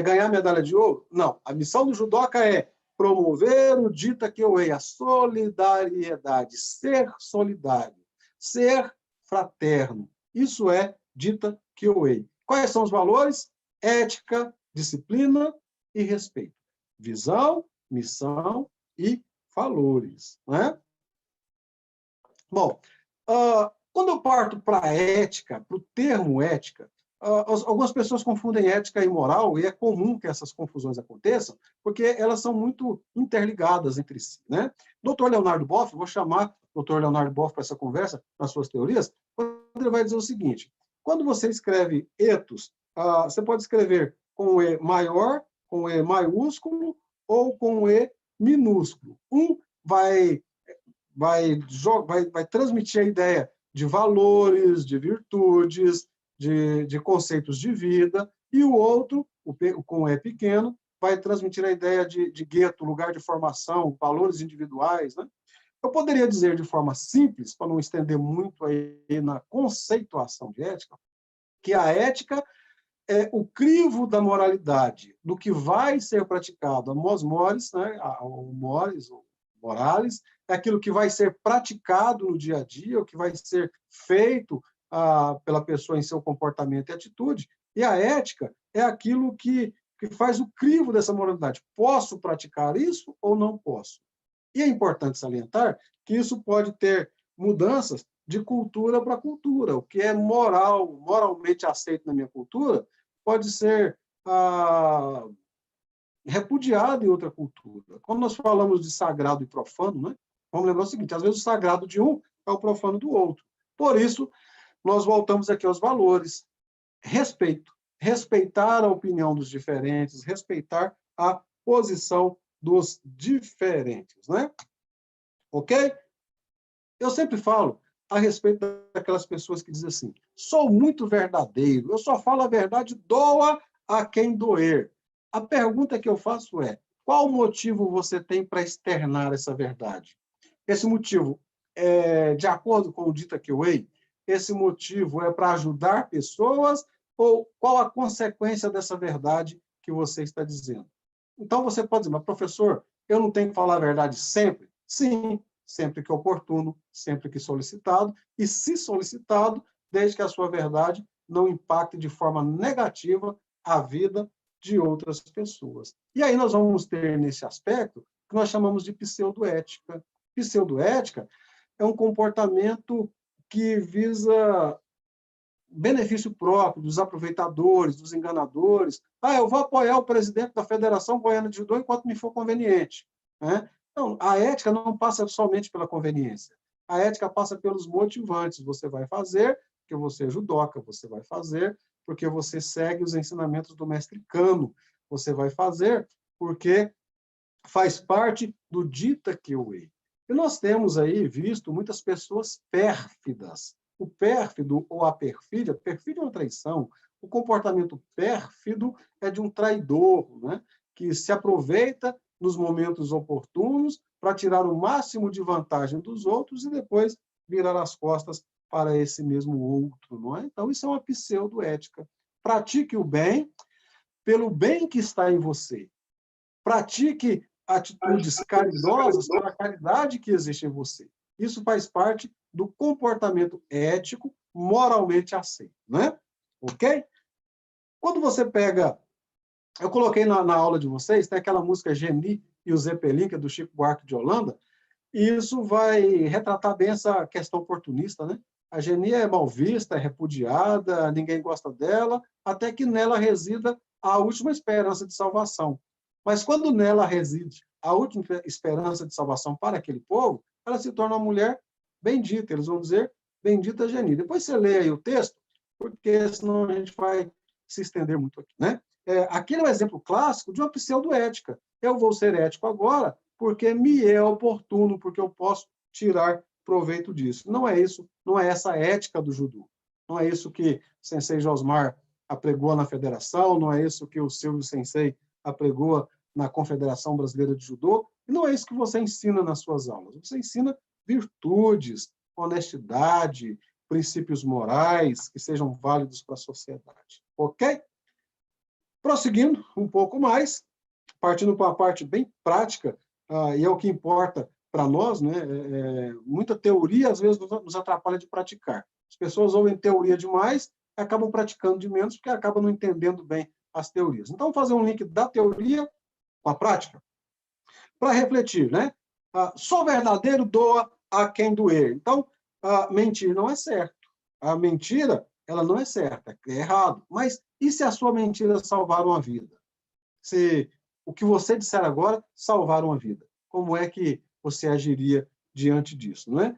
Ganhar medalha de ouro? Não. A missão do judoca é promover o Dita Kyoei, a solidariedade, ser solidário, ser fraterno. Isso é Dita Kyoei. Quais são os valores? Ética, disciplina e respeito. Visão, missão e valores. Né? Bom, quando eu parto para a ética, para o termo ética, algumas pessoas confundem ética e moral, e é comum que essas confusões aconteçam, porque elas são muito interligadas entre si. Né? Dr. Leonardo Boff, vou chamar o Dr. Leonardo Boff para essa conversa, nas suas teorias, ele vai dizer o seguinte, quando você escreve ethos, você pode escrever com o E maior, com o E maiúsculo, ou com o E minúsculo. Um vai transmitir a ideia de valores, de virtudes, de conceitos de vida, e o outro, com o E pequeno, vai transmitir a ideia de gueto, lugar de formação, valores individuais, né? Eu poderia dizer de forma simples, para não estender muito aí na conceituação de ética, que a ética é o crivo da moralidade, do que vai ser praticado, a mos mores, né? O mores, o morales, é aquilo que vai ser praticado no dia a dia, o que vai ser feito pela pessoa em seu comportamento e atitude, e a ética é aquilo que faz o crivo dessa moralidade. Posso praticar isso ou não posso? E é importante salientar que isso pode ter mudanças de cultura para cultura. O que é moralmente aceito na minha cultura, pode ser repudiado em outra cultura. Quando nós falamos de sagrado e profano, né, vamos lembrar o seguinte, às vezes o sagrado de um é o profano do outro. Por isso, nós voltamos aqui aos valores. Respeito. Respeitar a opinião dos diferentes, respeitar a posição dos diferentes, né? Ok? Eu sempre falo a respeito daquelas pessoas que dizem assim, sou muito verdadeiro, eu só falo a verdade, doa a quem doer. A pergunta que eu faço é, qual motivo você tem para externar essa verdade? Esse motivo é de acordo com o Dita Kewei? Esse motivo é para ajudar pessoas ou qual a consequência dessa verdade que você está dizendo? Então, você pode dizer, mas professor, eu não tenho que falar a verdade sempre? Sim, sempre que oportuno, sempre que solicitado, e se solicitado, desde que a sua verdade não impacte de forma negativa a vida de outras pessoas. E aí nós vamos ter, nesse aspecto, que nós chamamos de pseudoética. Pseudoética é um comportamento que visa benefício próprio dos aproveitadores, dos enganadores. Eu vou apoiar o presidente da Federação Goiana de Judô enquanto me for conveniente, né? Então, a ética não passa somente pela conveniência. A ética passa pelos motivantes. Você vai fazer porque você é judoca, você vai fazer porque você segue os ensinamentos do mestre Kano, você vai fazer porque faz parte do Dita Kewei. E nós temos aí visto muitas pessoas pérfidas. O pérfido ou a perfídia é uma traição. O comportamento pérfido é de um traidor, né? Que se aproveita nos momentos oportunos para tirar o máximo de vantagem dos outros e depois virar as costas para esse mesmo outro, não é? Então, isso é uma pseudoética. Pratique o bem pelo bem que está em você. Pratique atitudes caridosas pela caridade que existe em você. Isso faz parte do comportamento ético, moralmente aceito, né? Ok? Quando você pega... Eu coloquei na aula de vocês, tem aquela música Geni e o Zeppelin, que é do Chico Buarque de Holanda, e isso vai retratar bem essa questão oportunista, né? A Geni é mal vista, é repudiada, ninguém gosta dela, até que nela resida a última esperança de salvação. Mas quando nela reside a última esperança de salvação para aquele povo, ela se torna uma mulher bendita. Eles vão dizer, bendita Geni. Depois você lê aí o texto, porque senão a gente vai se estender muito aqui, né? Aquele é um exemplo clássico de uma pseudoética. Eu vou ser ético agora porque me é oportuno, porque eu posso tirar proveito disso. Não é isso, não é essa a ética do judô. Não é isso que Sensei Josmar apregou na federação, não é isso que o Silvio Sensei apregou na Confederação Brasileira de Judô, e não é isso que você ensina nas suas aulas. Você ensina virtudes, honestidade, princípios morais que sejam válidos para a sociedade. Ok? Prosseguindo um pouco mais, partindo para uma parte bem prática, e é o que importa para nós, né? Muita teoria, às vezes, nos atrapalha de praticar. As pessoas ouvem teoria demais e acabam praticando de menos, porque acabam não entendendo bem as teorias. Então, vamos fazer um link da teoria com a prática, para refletir, né? Só verdadeiro doa a quem doer. Então, mentir não é certo. A mentira, ela não é certa, é errado. Mas e se a sua mentira salvar uma vida? Se o que você disser agora salvar uma vida, como é que você agiria diante disso, não é?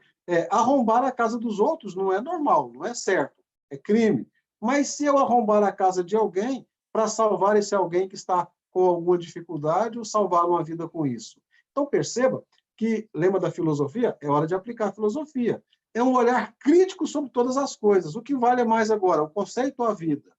Arrombar a casa dos outros não é normal, não é certo, é crime. Mas se eu arrombar a casa de alguém para salvar esse alguém que está com alguma dificuldade ou salvar uma vida com isso, Então, perceba que, lema da filosofia, é hora de aplicar a filosofia. É um olhar crítico sobre todas as coisas. O que vale mais agora? O conceito ou a vida?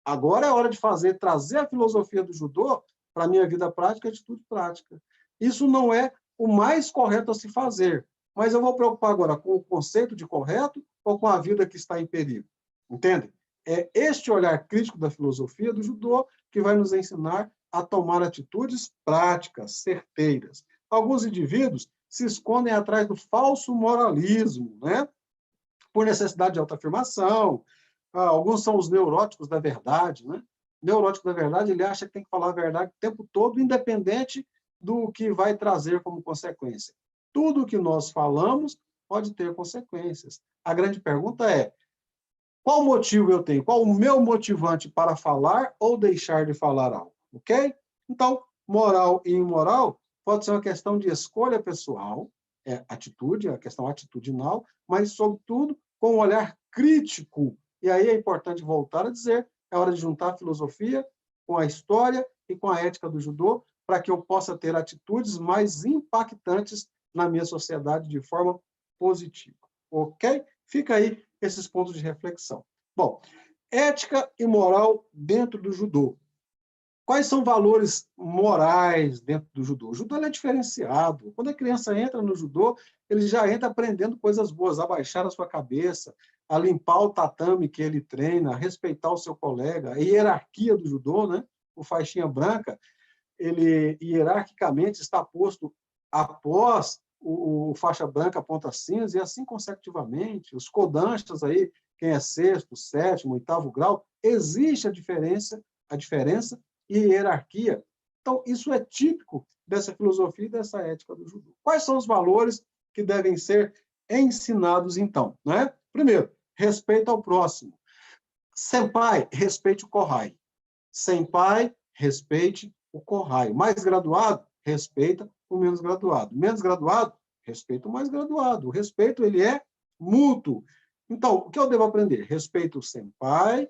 Agora é hora de trazer a filosofia do judô para a minha vida prática, atitude prática. Isso não é o mais correto a se fazer, mas eu vou preocupar agora com o conceito de correto ou com a vida que está em perigo. Entende? É este olhar crítico da filosofia do judô que vai nos ensinar a tomar atitudes práticas, certeiras. Alguns indivíduos se escondem atrás do falso moralismo, né? Por necessidade de autoafirmação. Alguns são os neuróticos da verdade, né? O neurótico da verdade, ele acha que tem que falar a verdade o tempo todo, independente do que vai trazer como consequência. Tudo o que nós falamos pode ter consequências. A grande pergunta é, qual motivo eu tenho? Qual o meu motivante para falar ou deixar de falar algo? Ok? Então, moral e imoral pode ser uma questão de escolha pessoal, atitude, a questão atitudinal, mas, sobretudo, com um olhar crítico. E aí é importante voltar a dizer, é hora de juntar a filosofia com a história e com a ética do judô, para que eu possa ter atitudes mais impactantes na minha sociedade de forma positiva. Ok? Fica aí esses pontos de reflexão. Bom, ética e moral dentro do judô. Quais são valores morais dentro do judô? O judô é diferenciado. Quando a criança entra no judô, ele já entra aprendendo coisas boas, a baixar a sua cabeça, a limpar o tatame que ele treina, a respeitar o seu colega, a hierarquia do judô, né? O faixinha branca, ele hierarquicamente está posto após o faixa branca, ponta cinza, e assim consecutivamente. Os kodanstas aí, quem é sexto, sétimo, oitavo grau, existe a diferença e hierarquia. Então, isso é típico dessa filosofia e dessa ética do judô. Quais são os valores que devem ser ensinados, então? Né? Primeiro, respeito ao próximo. Senpai, respeite o kohai. Senpai, respeite o kohai. Mais graduado, respeita o menos graduado. Menos graduado, respeita o mais graduado. O respeito, ele é mútuo. Então, o que eu devo aprender? Respeito o senpai,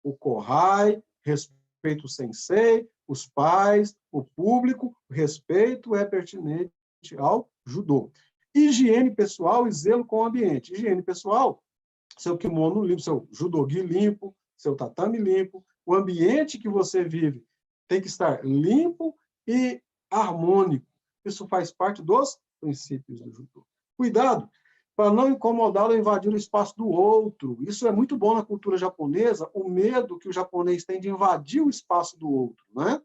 o kohai, respeito o sensei, os pais, o público. O respeito é pertinente ao judô. Higiene pessoal e zelo com o ambiente. Higiene pessoal, seu kimono limpo, seu judogi limpo, seu tatame limpo. O ambiente que você vive tem que estar limpo e harmônico. Isso faz parte dos princípios do judô. Cuidado para não incomodá-lo ou invadir o espaço do outro. Isso é muito bom na cultura japonesa, o medo que o japonês tem de invadir o espaço do outro, né?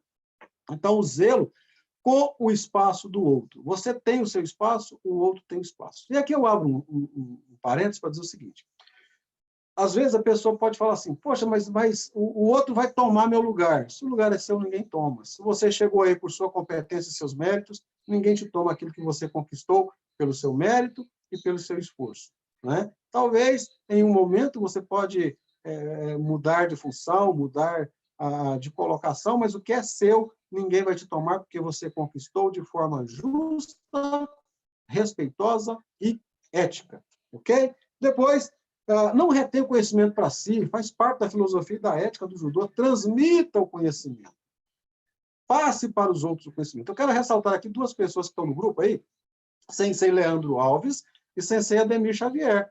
Então, o zelo com o espaço do outro. Você tem o seu espaço, o outro tem o espaço. E aqui eu abro um parênteses para dizer o seguinte. Às vezes a pessoa pode falar assim, poxa, mas o outro vai tomar meu lugar. Se o lugar é seu, ninguém toma. Se você chegou aí por sua competência e seus méritos, ninguém te toma aquilo que você conquistou pelo seu mérito e pelo seu esforço. Né? Talvez, em um momento, você pode mudar de função, mudar de colocação, mas o que é seu, ninguém vai te tomar, porque você conquistou de forma justa, respeitosa e ética. Ok? Depois, não retém o conhecimento para si, faz parte da filosofia e da ética do judô, transmita o conhecimento. Passe para os outros o conhecimento. Eu quero ressaltar aqui duas pessoas que estão no grupo aí, Sensei Leandro Alves e Sensei Ademir Xavier.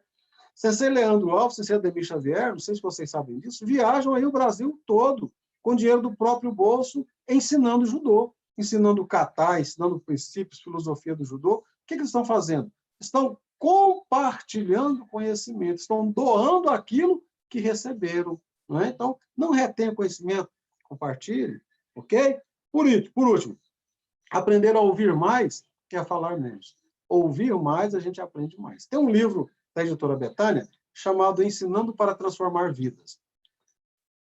Sensei Leandro Alves, Sensei Ademir Xavier, não sei se vocês sabem disso, viajam aí o Brasil todo, com dinheiro do próprio bolso, ensinando judô, ensinando kata, ensinando princípios, filosofia do judô. O que eles estão fazendo? Estão compartilhando conhecimento, estão doando aquilo que receberam. Não é? Então, não retenha conhecimento, compartilhe, ok? Por último, aprender a ouvir mais que a falar menos. Ouvir mais, a gente aprende mais. Tem um livro da editora Betânia chamado Ensinando para Transformar Vidas.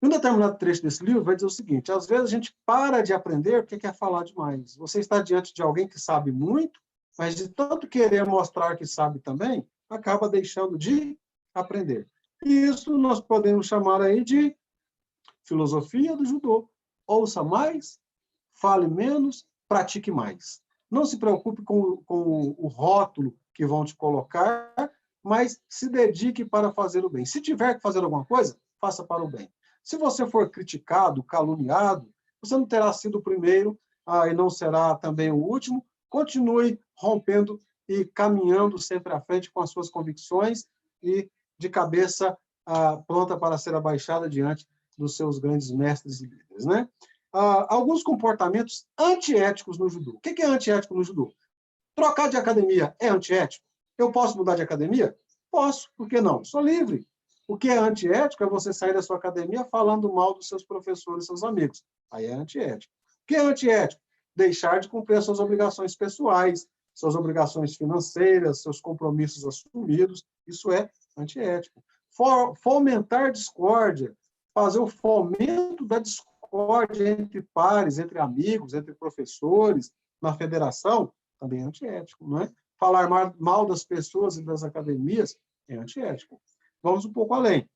Em um determinado trecho desse livro vai dizer o seguinte, às vezes a gente para de aprender porque quer falar demais. Você está diante de alguém que sabe muito, mas de tanto querer mostrar que sabe também, acaba deixando de aprender. E isso nós podemos chamar aí de filosofia do judô. Ouça mais, fale menos, pratique mais. Não se preocupe com o rótulo que vão te colocar, mas se dedique para fazer o bem. Se tiver que fazer alguma coisa, faça para o bem. Se você for criticado, caluniado, você não terá sido o primeiro e não será também o último, continue rompendo e caminhando sempre à frente com as suas convicções e de cabeça pronta para ser abaixada diante dos seus grandes mestres e líderes, né? Alguns comportamentos antiéticos no judô. O que é antiético no judô? Trocar de academia é antiético? Eu posso mudar de academia? Posso, por que não? Sou livre. O que é antiético é você sair da sua academia falando mal dos seus professores, seus amigos. Aí é antiético. O que é antiético? Deixar de cumprir as suas obrigações pessoais, suas obrigações financeiras, seus compromissos assumidos. Isso é antiético. Fomentar discórdia, fazer o fomento da discórdia entre pares, entre amigos, entre professores, na federação, também é antiético, não é? Falar mal das pessoas e das academias é antiético. Vamos um pouco além.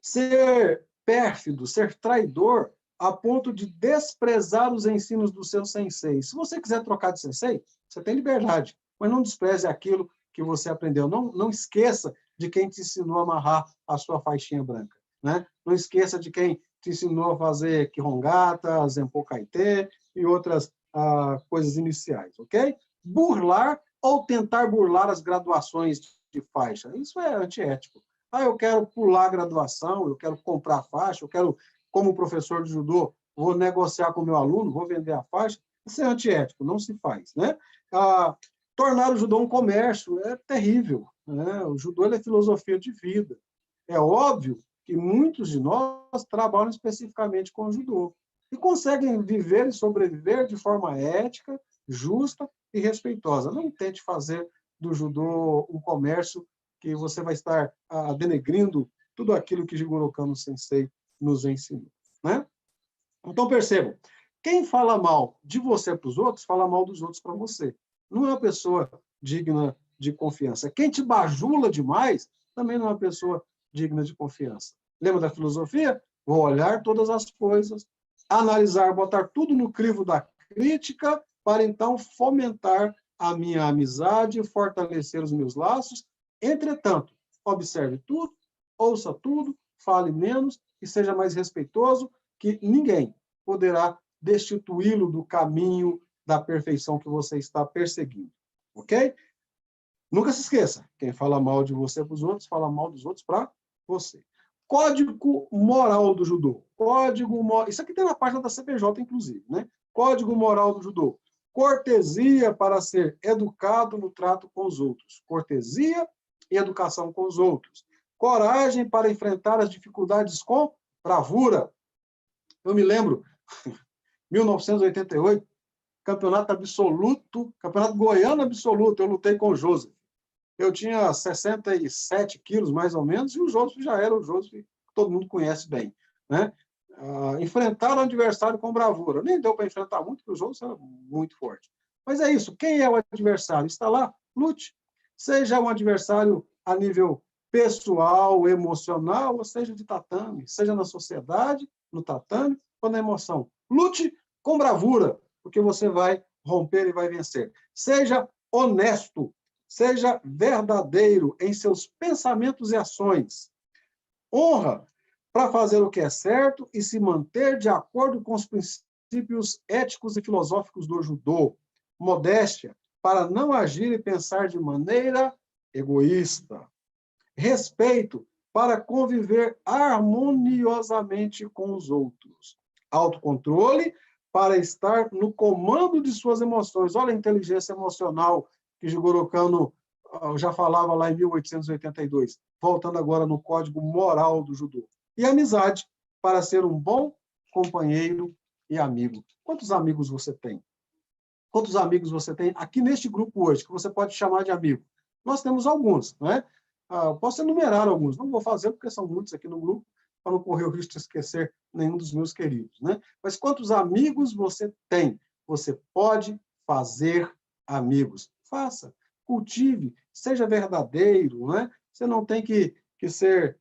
Ser pérfido, ser traidor, a ponto de desprezar os ensinos do seu sensei. Se você quiser trocar de sensei, você tem liberdade, mas não despreze aquilo que você aprendeu. Não esqueça de quem te ensinou a amarrar a sua faixinha branca, né? Não esqueça de quem te ensinou a fazer Kihongata, Zenpo Kaite e outras coisas iniciais, ok? Burlar ou tentar burlar as graduações de faixa. Isso é antiético. Eu quero pular a graduação, eu quero comprar a faixa, eu quero, como professor de judô, vou negociar com o meu aluno, vou vender a faixa. Isso é antiético, não se faz, né? Tornar o judô um comércio é terrível, né? O judô é filosofia de vida. É óbvio que muitos de nós trabalham especificamente com o judô e conseguem viver e sobreviver de forma ética, justa e respeitosa. Não tente fazer do judô um comércio que você vai estar denegrindo tudo aquilo que Jigoro Kano Sensei nos ensinou, né? Então, percebam, quem fala mal de você para os outros, fala mal dos outros para você. Não é uma pessoa digna de confiança. Quem te bajula demais, também não é uma pessoa digna de confiança. Lembra da filosofia? Vou olhar todas as coisas, analisar, botar tudo no crivo da crítica, para então fomentar a minha amizade, fortalecer os meus laços. Entretanto, observe tudo, ouça tudo, fale menos e seja mais respeitoso, que ninguém poderá destituí-lo do caminho da perfeição que você está perseguindo. Ok? Nunca se esqueça, quem fala mal de você para os outros, fala mal dos outros para você. Código moral do judô. Isso aqui tem na página da CBJ, inclusive, né? Código moral do judô. Cortesia para ser educado no trato com os outros. Cortesia e educação com os outros. Coragem para enfrentar as dificuldades com bravura. Eu me lembro, 1988, campeonato goiano absoluto, eu lutei com o Joseph. Eu tinha 67 quilos, mais ou menos, e o Joseph já era o Joseph que todo mundo conhece bem, né? Enfrentar o adversário com bravura. Nem deu para enfrentar muito, porque o Joseph era muito forte. Mas é isso, quem é o adversário? Está lá, lute. Seja um adversário a nível pessoal, emocional, ou seja de tatame, seja na sociedade, no tatame, ou na emoção. Lute com bravura, porque você vai romper e vai vencer. Seja honesto, seja verdadeiro em seus pensamentos e ações. Honra para fazer o que é certo e se manter de acordo com os princípios éticos e filosóficos do judô. Modéstia para não agir e pensar de maneira egoísta. Respeito para conviver harmoniosamente com os outros. Autocontrole para estar no comando de suas emoções. Olha a inteligência emocional que Jigoro Kano já falava lá em 1882, voltando agora no código moral do judô. E amizade para ser um bom companheiro e amigo. Quantos amigos você tem? Quantos amigos você tem aqui neste grupo hoje, que você pode chamar de amigo? Nós temos alguns, não é? Eu posso enumerar alguns, não vou fazer porque são muitos aqui no grupo, para não correr o risco de esquecer nenhum dos meus queridos, né? Mas quantos amigos você tem? Você pode fazer amigos. Faça, cultive, seja verdadeiro, né? Você não tem que ser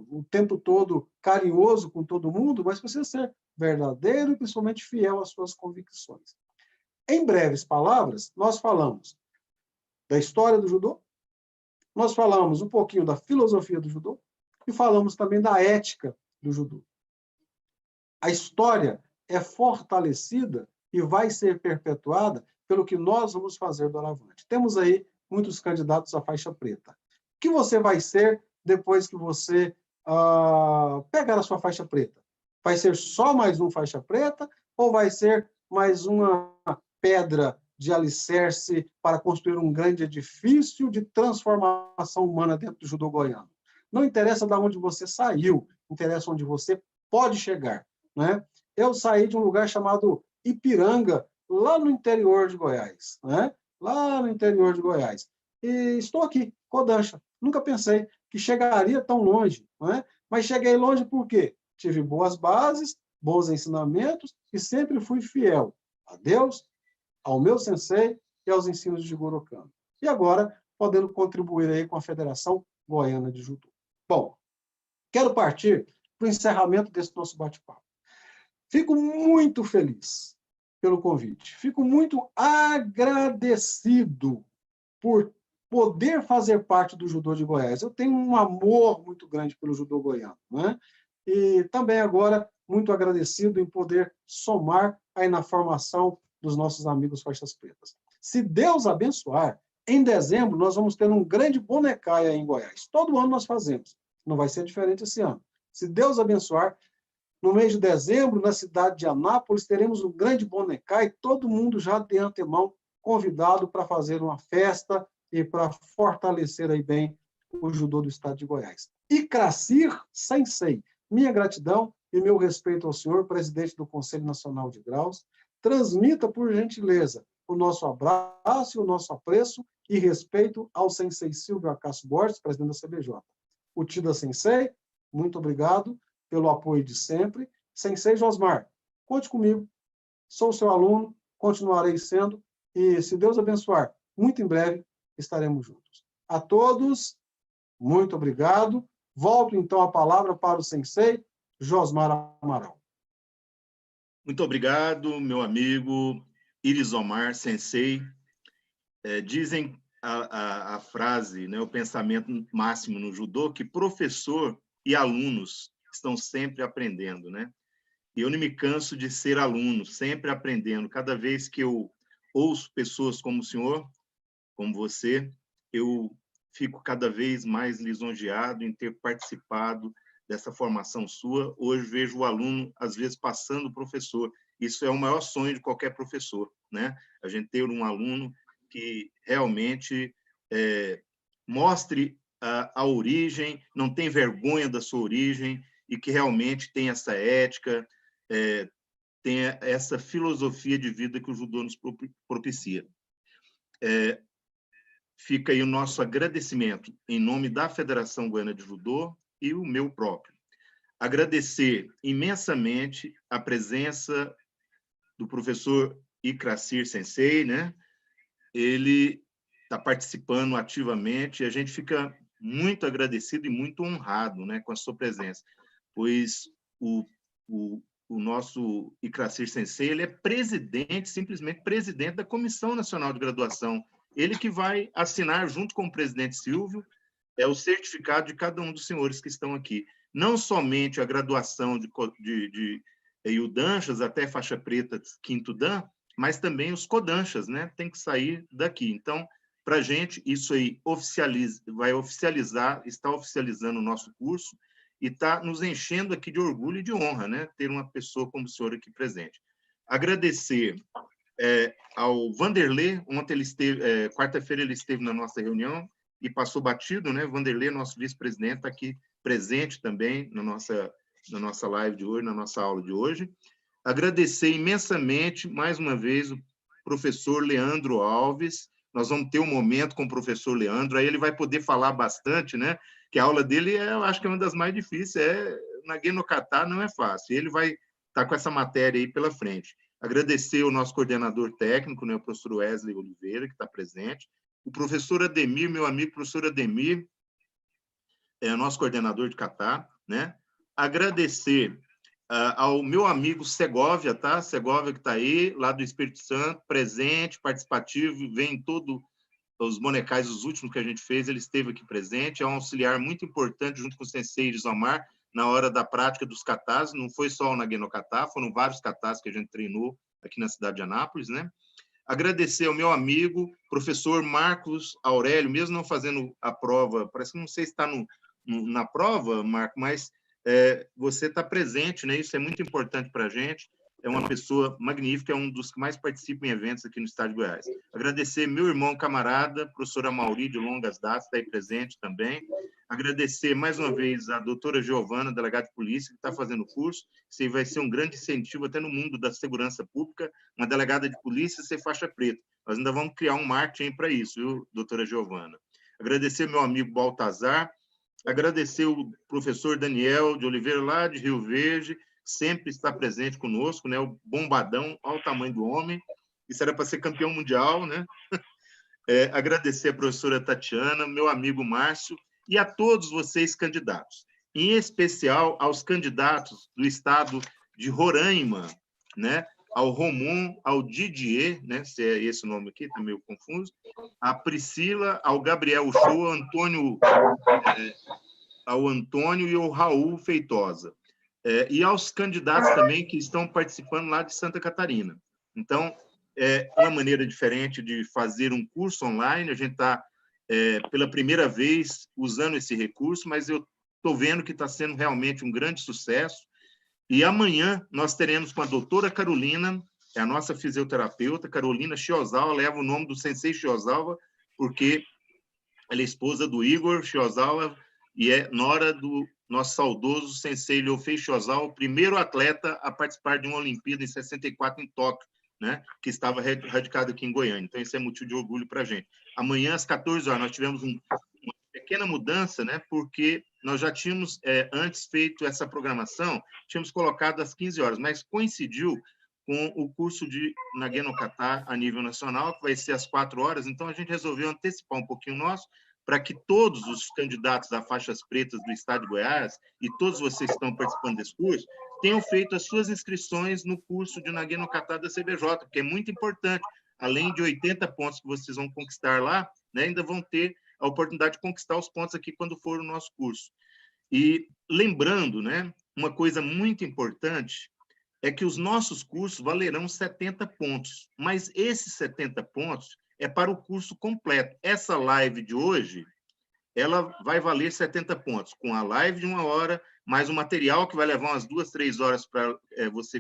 o tempo todo carinhoso com todo mundo, mas precisa ser verdadeiro e principalmente fiel às suas convicções. Em breves palavras, nós falamos da história do judô, nós falamos um pouquinho da filosofia do judô e falamos também da ética do judô. A história é fortalecida e vai ser perpetuada pelo que nós vamos fazer doravante. Temos aí muitos candidatos à faixa preta. O que você vai ser depois que você pegar a sua faixa preta? Vai ser só mais um faixa preta ou vai ser mais uma pedra de alicerce para construir um grande edifício de transformação humana dentro do judô goiano? Não interessa de onde você saiu, interessa onde você pode chegar, né? Eu saí de um lugar chamado Ipiranga, lá no interior de Goiás, né? Lá no interior de Goiás. E estou aqui, Codancha. Nunca pensei que chegaria tão longe, né? Mas cheguei longe por quê? Tive boas bases, bons ensinamentos e sempre fui fiel a Deus, ao meu sensei e aos ensinos de Jigoro Kano. E agora, podendo contribuir aí com a Federação Goiana de Judô. Bom, quero partir para o encerramento desse nosso bate-papo. Fico muito feliz pelo convite. Fico muito agradecido por poder fazer parte do judô de Goiás. Eu tenho um amor muito grande pelo judô goiano, né? E também agora muito agradecido em poder somar aí na formação dos nossos amigos faixas pretas. Se Deus abençoar, em dezembro nós vamos ter um grande bonecai aí em Goiás. Todo ano nós fazemos. Não vai ser diferente esse ano. Se Deus abençoar, no mês de dezembro, na cidade de Anápolis, teremos um grande bonecai, todo mundo já de antemão convidado para fazer uma festa e para fortalecer aí bem o judô do estado de Goiás. Ikracir Sensei, minha gratidão e meu respeito ao senhor, presidente do Conselho Nacional de Graus. Transmita, por gentileza, o nosso abraço e o nosso apreço e respeito ao Sensei Silvio Acácio Borges, presidente da CBJ. O Tida Sensei, muito obrigado pelo apoio de sempre. Sensei Josmar, conte comigo, sou seu aluno, continuarei sendo, e se Deus abençoar, muito em breve estaremos juntos. A todos, muito obrigado. Volto então a palavra para o Sensei Josmar Amaral. Muito obrigado, meu amigo Irizomar Sensei. Dizem a frase, né, o pensamento máximo no judô, que professor e alunos estão sempre aprendendo, né? E eu não me canso de ser aluno, sempre aprendendo. Cada vez que eu ouço pessoas como o senhor, como você, eu fico cada vez mais lisonjeado em ter participado dessa formação sua. Hoje vejo o aluno, às vezes, passando o professor. Isso é o maior sonho de qualquer professor, né? A gente ter um aluno que realmente mostre a origem, não tem vergonha da sua origem e que realmente tem essa ética, tem essa filosofia de vida que o judô nos propicia. Fica aí o nosso agradecimento em nome da Federação Goiana de Judô e o meu próprio. Agradecer imensamente a presença do professor Ikracir Sensei, né? Ele está participando ativamente e a gente fica muito agradecido e muito honrado, né, com a sua presença, pois o nosso Ikracir Sensei, ele é presidente, simplesmente presidente da Comissão Nacional de Graduação. Ele que vai assinar, junto com o presidente Silvio, o certificado de cada um dos senhores que estão aqui. Não somente a graduação de Yudanchas até faixa preta, quinto dan, mas também os codanchas, né? Tem que sair daqui. Então, para a gente, isso aí vai oficializar, está oficializando o nosso curso e está nos enchendo aqui de orgulho e de honra, né? Ter uma pessoa como o senhor aqui presente. Agradecer ao Vanderlei, ontem ele esteve, quarta-feira ele esteve na nossa reunião e passou batido, né? Vanderlei, nosso vice-presidente, está aqui presente também na nossa live de hoje, na nossa aula de hoje. Agradecer imensamente, mais uma vez, o professor Leandro Alves. Nós vamos ter um momento com o professor Leandro, aí ele vai poder falar bastante, né? Que a aula dele, eu acho que é uma das mais difíceis, na Genokata não é fácil. Ele vai estar com essa matéria aí pela frente. Agradecer o nosso coordenador técnico, né, o professor Wesley Oliveira, que está presente. O professor Ademir, meu amigo professor Ademir, é o nosso coordenador de kata, né? Agradecer ao meu amigo Segovia, tá? Segovia que está aí, lá do Espírito Santo, presente, participativo, vem em todos os bonecais, os últimos que a gente fez, ele esteve aqui presente, é um auxiliar muito importante, junto com o Sensei Irizomar, na hora da prática dos katas, não foi só o Nageno Kata, foram vários katas que a gente treinou aqui na cidade de Anápolis, né? Agradecer ao meu amigo, professor Marcos Aurélio, mesmo não fazendo a prova, parece que não sei se está na prova, Marco, mas você está presente, né? Isso é muito importante para a gente. É uma pessoa magnífica, é um dos que mais participa em eventos aqui no estado de Goiás. Agradecer meu irmão camarada, professor Amauri, de longas datas, está aí presente também. Agradecer mais uma vez a doutora Giovana, delegada de polícia, que está fazendo o curso. Isso aí vai ser um grande incentivo até no mundo da segurança pública, uma delegada de polícia ser faixa preta. Nós ainda vamos criar um marketing para isso, viu, doutora Giovana? Agradecer meu amigo Baltazar, agradecer o professor Daniel de Oliveira, lá de Rio Verde, sempre está presente conosco, né? O bombadão, olha o tamanho do homem. Isso era para ser campeão mundial, né? Agradecer a professora Tatiana, meu amigo Márcio, e a todos vocês candidatos, em especial aos candidatos do estado de Roraima, né? Ao Romon, ao Didier, né? Se é esse o nome aqui, está meio confuso, a Priscila, ao Gabriel Uchoa, ao Antônio e ao Raul Feitosa. E aos candidatos também que estão participando lá de Santa Catarina. Então, é uma maneira diferente de fazer um curso online, a gente está, pela primeira vez, usando esse recurso, mas eu estou vendo que está sendo realmente um grande sucesso. E amanhã nós teremos com a doutora Carolina, é a nossa fisioterapeuta, Carolina Chiosalva, leva o nome do Sensei Chiosalva, porque ela é esposa do Igor Chiosalva e é nora do nosso saudoso Sensei Liofei Chiosalva, o primeiro atleta a participar de uma Olimpíada em 64 em Tóquio, né, que estava radicado aqui em Goiânia. Então, isso é motivo de orgulho para a gente. Amanhã, às 14 horas, nós tivemos uma pequena mudança, né, porque nós já tínhamos, antes, feito essa programação, tínhamos colocado às 15 horas, mas coincidiu com o curso de Nageno-Kata a nível nacional, que vai ser às 4 horas, então a gente resolveu antecipar um pouquinho o nosso, para que todos os candidatos a faixas pretas do estado de Goiás e todos vocês que estão participando desse curso tenham feito as suas inscrições no curso de Nageno-Kata da CBJ, porque é muito importante. Além de 80 pontos que vocês vão conquistar lá, né, ainda vão ter a oportunidade de conquistar os pontos aqui quando for o nosso curso. E lembrando, né, uma coisa muito importante é que os nossos cursos valerão 70 pontos, mas esses 70 pontos é para o curso completo. Essa live de hoje, ela vai valer 70 pontos, com a live de 1 hora, mais o material que vai levar umas 2, 3 horas para você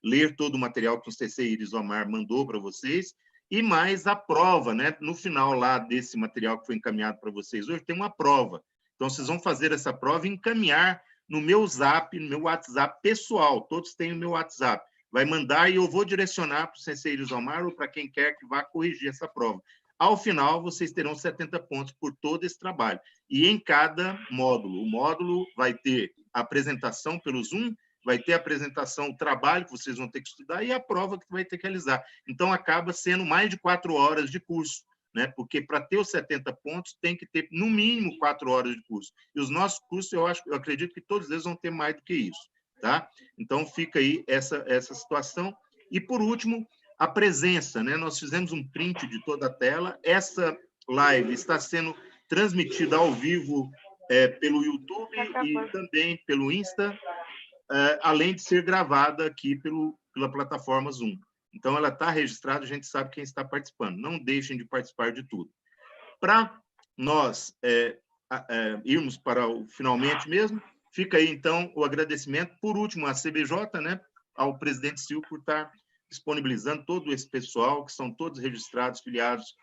ler todo o material que o CC Iris Omar mandou para vocês, e mais a prova, né? No final lá desse material que foi encaminhado para vocês hoje, tem uma prova. Então, vocês vão fazer essa prova e encaminhar no meu Zap, no meu WhatsApp pessoal. Todos têm o meu WhatsApp. Vai mandar e eu vou direcionar para o Sensei Iris Omar ou para quem quer que vá corrigir essa prova. Ao final, vocês terão 70 pontos por todo esse trabalho. E em cada módulo. O módulo vai ter a apresentação pelo Zoom, vai ter a apresentação, o trabalho que vocês vão ter que estudar e a prova que vai ter que realizar. Então, acaba sendo mais de 4 horas de curso, né? Porque para ter os 70 pontos, tem que ter, no mínimo, 4 horas de curso. E os nossos cursos, eu acredito que todos eles vão ter mais do que isso. Tá? Então, fica aí essa situação. E, por último, a presença, né? Nós fizemos um print de toda a tela. Essa live está sendo transmitida ao vivo pelo YouTube e também pelo Insta, além de ser gravada aqui pela plataforma Zoom. Então, ela está registrada, a gente sabe quem está participando. Não deixem de participar de tudo. Para nós irmos para o finalmente mesmo, fica aí, então, o agradecimento, por último, à CBJ, né, ao presidente Silvio, por estar disponibilizando todo esse pessoal, que são todos registrados, filiados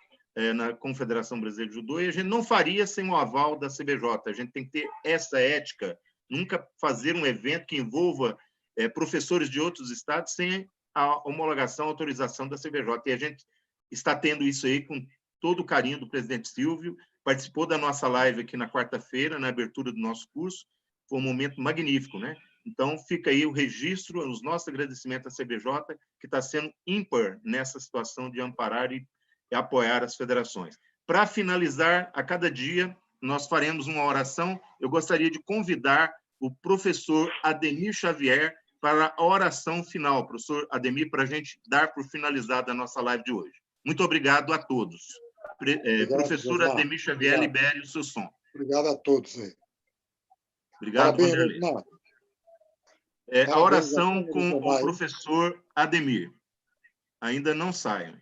na Confederação Brasileira de Judô, e a gente não faria sem o aval da CBJ. A gente tem que ter essa ética, nunca fazer um evento que envolva professores de outros estados sem a homologação, a autorização da CBJ. E a gente está tendo isso aí com todo o carinho do presidente Silvio, participou da nossa live aqui na quarta-feira, na abertura do nosso curso. Foi um momento magnífico, né? Então, fica aí o registro, os nossos agradecimentos à CBJ, que está sendo ímpar nessa situação de amparar e apoiar as federações. Para finalizar, a cada dia, nós faremos uma oração. Eu gostaria de convidar o professor Ademir Xavier para a oração final. Professor Ademir, para a gente dar por finalizada a nossa live de hoje. Muito obrigado a todos. Professor Ademir Xavier, libere o seu som. Obrigado a todos aí. Obrigado, Vanderlei. A oração com o Omar. professor Ademir. ainda não saiam.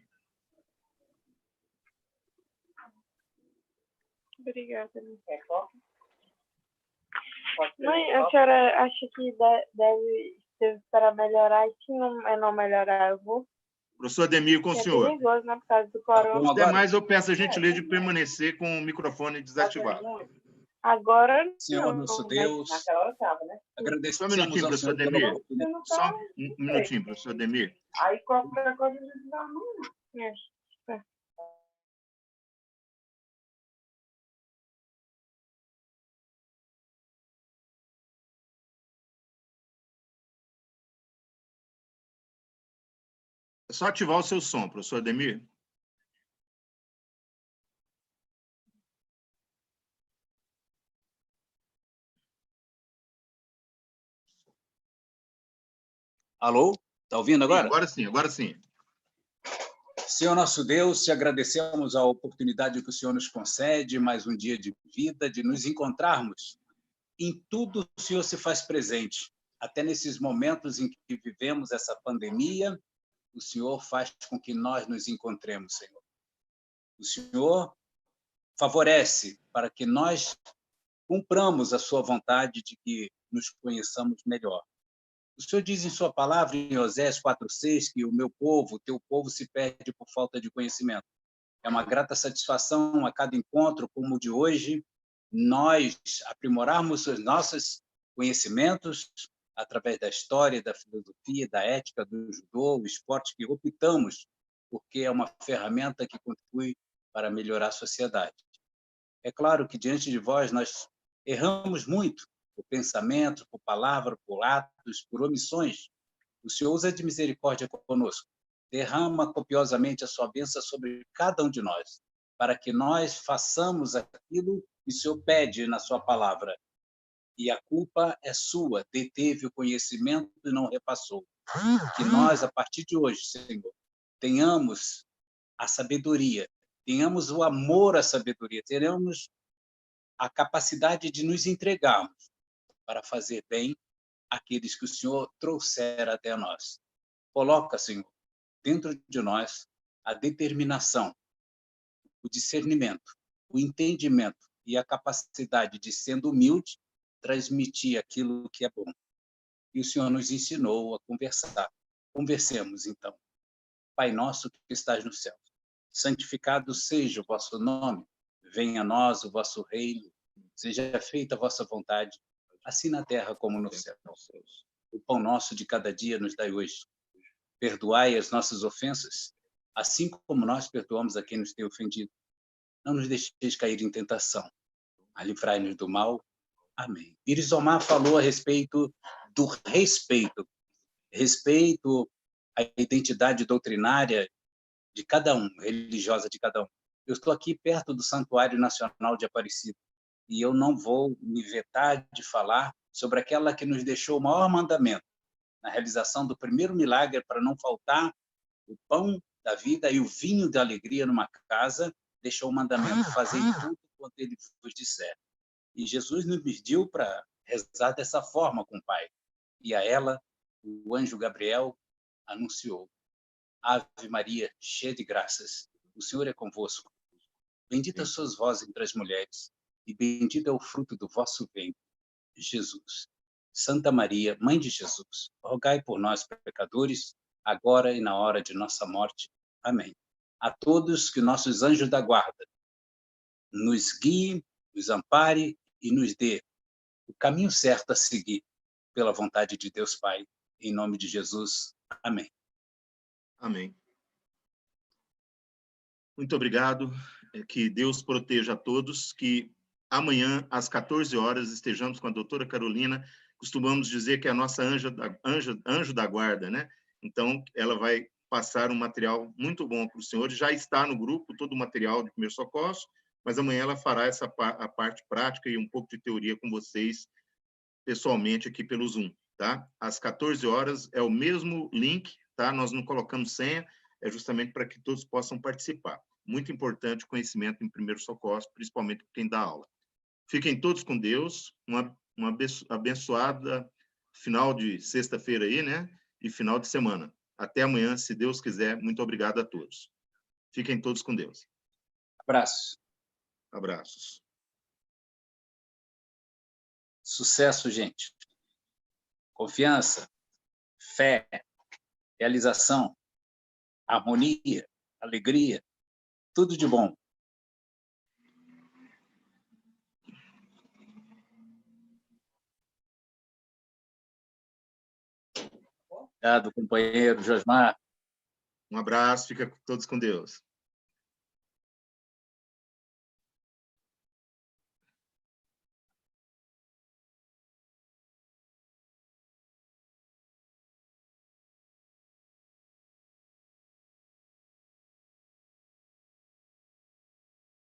Obrigada. Mãe, a senhora acha que deve esperar melhorar? E se não melhorar, eu vou? Professor Ademir, com o É senhor. perigoso, né? Por causa do corona. Os demais, eu peço a gentileza de permanecer com o microfone desativado. Agora, Senhor não, nosso mas Deus, naquela hora tava, né? Só um agradecemos minutinho, ao professor Senhor pela Ademir. oportunidade. Não Só tá, um minutinho, professor Ademir. aí qualquer coisa a gente dá uma. É só ativar o seu som, professor Ademir. Alô? Está ouvindo agora? Agora sim, agora sim. Senhor nosso Deus, te agradecemos a oportunidade que o Senhor nos concede, mais um dia de vida, de nos encontrarmos. Em tudo o Senhor se faz presente. Até nesses momentos em que vivemos essa pandemia, o Senhor faz com que nós nos encontremos, Senhor. O Senhor favorece para que nós cumpramos a sua vontade de que nos conheçamos melhor. O Senhor diz em sua palavra, em Oséias 4:6, que o meu povo, o teu povo, se perde por falta de conhecimento. É uma grata satisfação a cada encontro, como o de hoje, nós aprimorarmos os nossos conhecimentos através da história, da filosofia, da ética, do judô, o esporte que optamos, porque é uma ferramenta que contribui para melhorar a sociedade. É claro que diante de vós nós erramos muito, por pensamento, por palavra, por atos, por omissões. O Senhor usa de misericórdia conosco. Derrama copiosamente a sua bênção sobre cada um de nós, para que nós façamos aquilo que o Senhor pede na sua palavra. E a culpa é sua, deteve o conhecimento e não repassou. Que nós, a partir de hoje, Senhor, tenhamos a sabedoria, tenhamos o amor à sabedoria, tenhamos a capacidade de nos entregarmos para fazer bem àqueles que o Senhor trouxer até nós. Coloca, Senhor, dentro de nós a determinação, o discernimento, o entendimento e a capacidade de, sendo humilde, transmitir aquilo que é bom. E o Senhor nos ensinou a conversar. Conversemos, então. Pai nosso que estás no céu, santificado seja o vosso nome, venha a nós o vosso reino, seja feita a vossa vontade, assim na terra como no céu. O pão nosso de cada dia nos dai hoje. Perdoai as nossas ofensas, assim como nós perdoamos a quem nos tem ofendido. Não nos deixeis cair em tentação, mas livrai-nos do mal. Amém. Irizomar falou a respeito do respeito. Respeito à identidade doutrinária de cada um, religiosa de cada um. Eu estou aqui perto do Santuário Nacional de Aparecida e eu não vou me vetar de falar sobre aquela que nos deixou o maior mandamento, na realização do primeiro milagre, para não faltar o pão da vida e o vinho da alegria numa casa, deixou o mandamento: fazer tudo quanto ele vos disser. E Jesus nos pediu para rezar dessa forma com o Pai. E a ela, o anjo Gabriel anunciou: Ave Maria, cheia de graças, o Senhor é convosco. Bendita sois vós entre as mulheres, e bendito é o fruto do vosso ventre, Jesus. Santa Maria, Mãe de Jesus, rogai por nós, pecadores, agora e na hora de nossa morte. Amém. A todos que nossos anjos da guarda nos guiem, nos ampare e nos dê o caminho certo a seguir, pela vontade de Deus Pai. Em nome de Jesus. Amém. Amém. Muito obrigado. Que Deus proteja a todos, que amanhã, às 14 horas, estejamos com a doutora Carolina. Costumamos dizer que é a nossa anjo da guarda, né? Então, ela vai passar um material muito bom para os senhores. Já está no grupo todo o material de primeiros socorros, mas amanhã ela fará a parte prática e um pouco de teoria com vocês, pessoalmente, aqui pelo Zoom, tá? Às 14 horas, é o mesmo link, tá? Nós não colocamos senha, é justamente para que todos possam participar. Muito importante o conhecimento em primeiros socorros, principalmente quem dá aula. Fiquem todos com Deus, uma abençoada final de sexta-feira aí, né? E final de semana. Até amanhã, se Deus quiser. Muito obrigado a todos. Fiquem todos com Deus. Abraço. Abraços. Sucesso, gente. Confiança, fé, realização, harmonia, alegria, tudo de bom. Obrigado, companheiro Josmar. Um abraço, fica todos com Deus.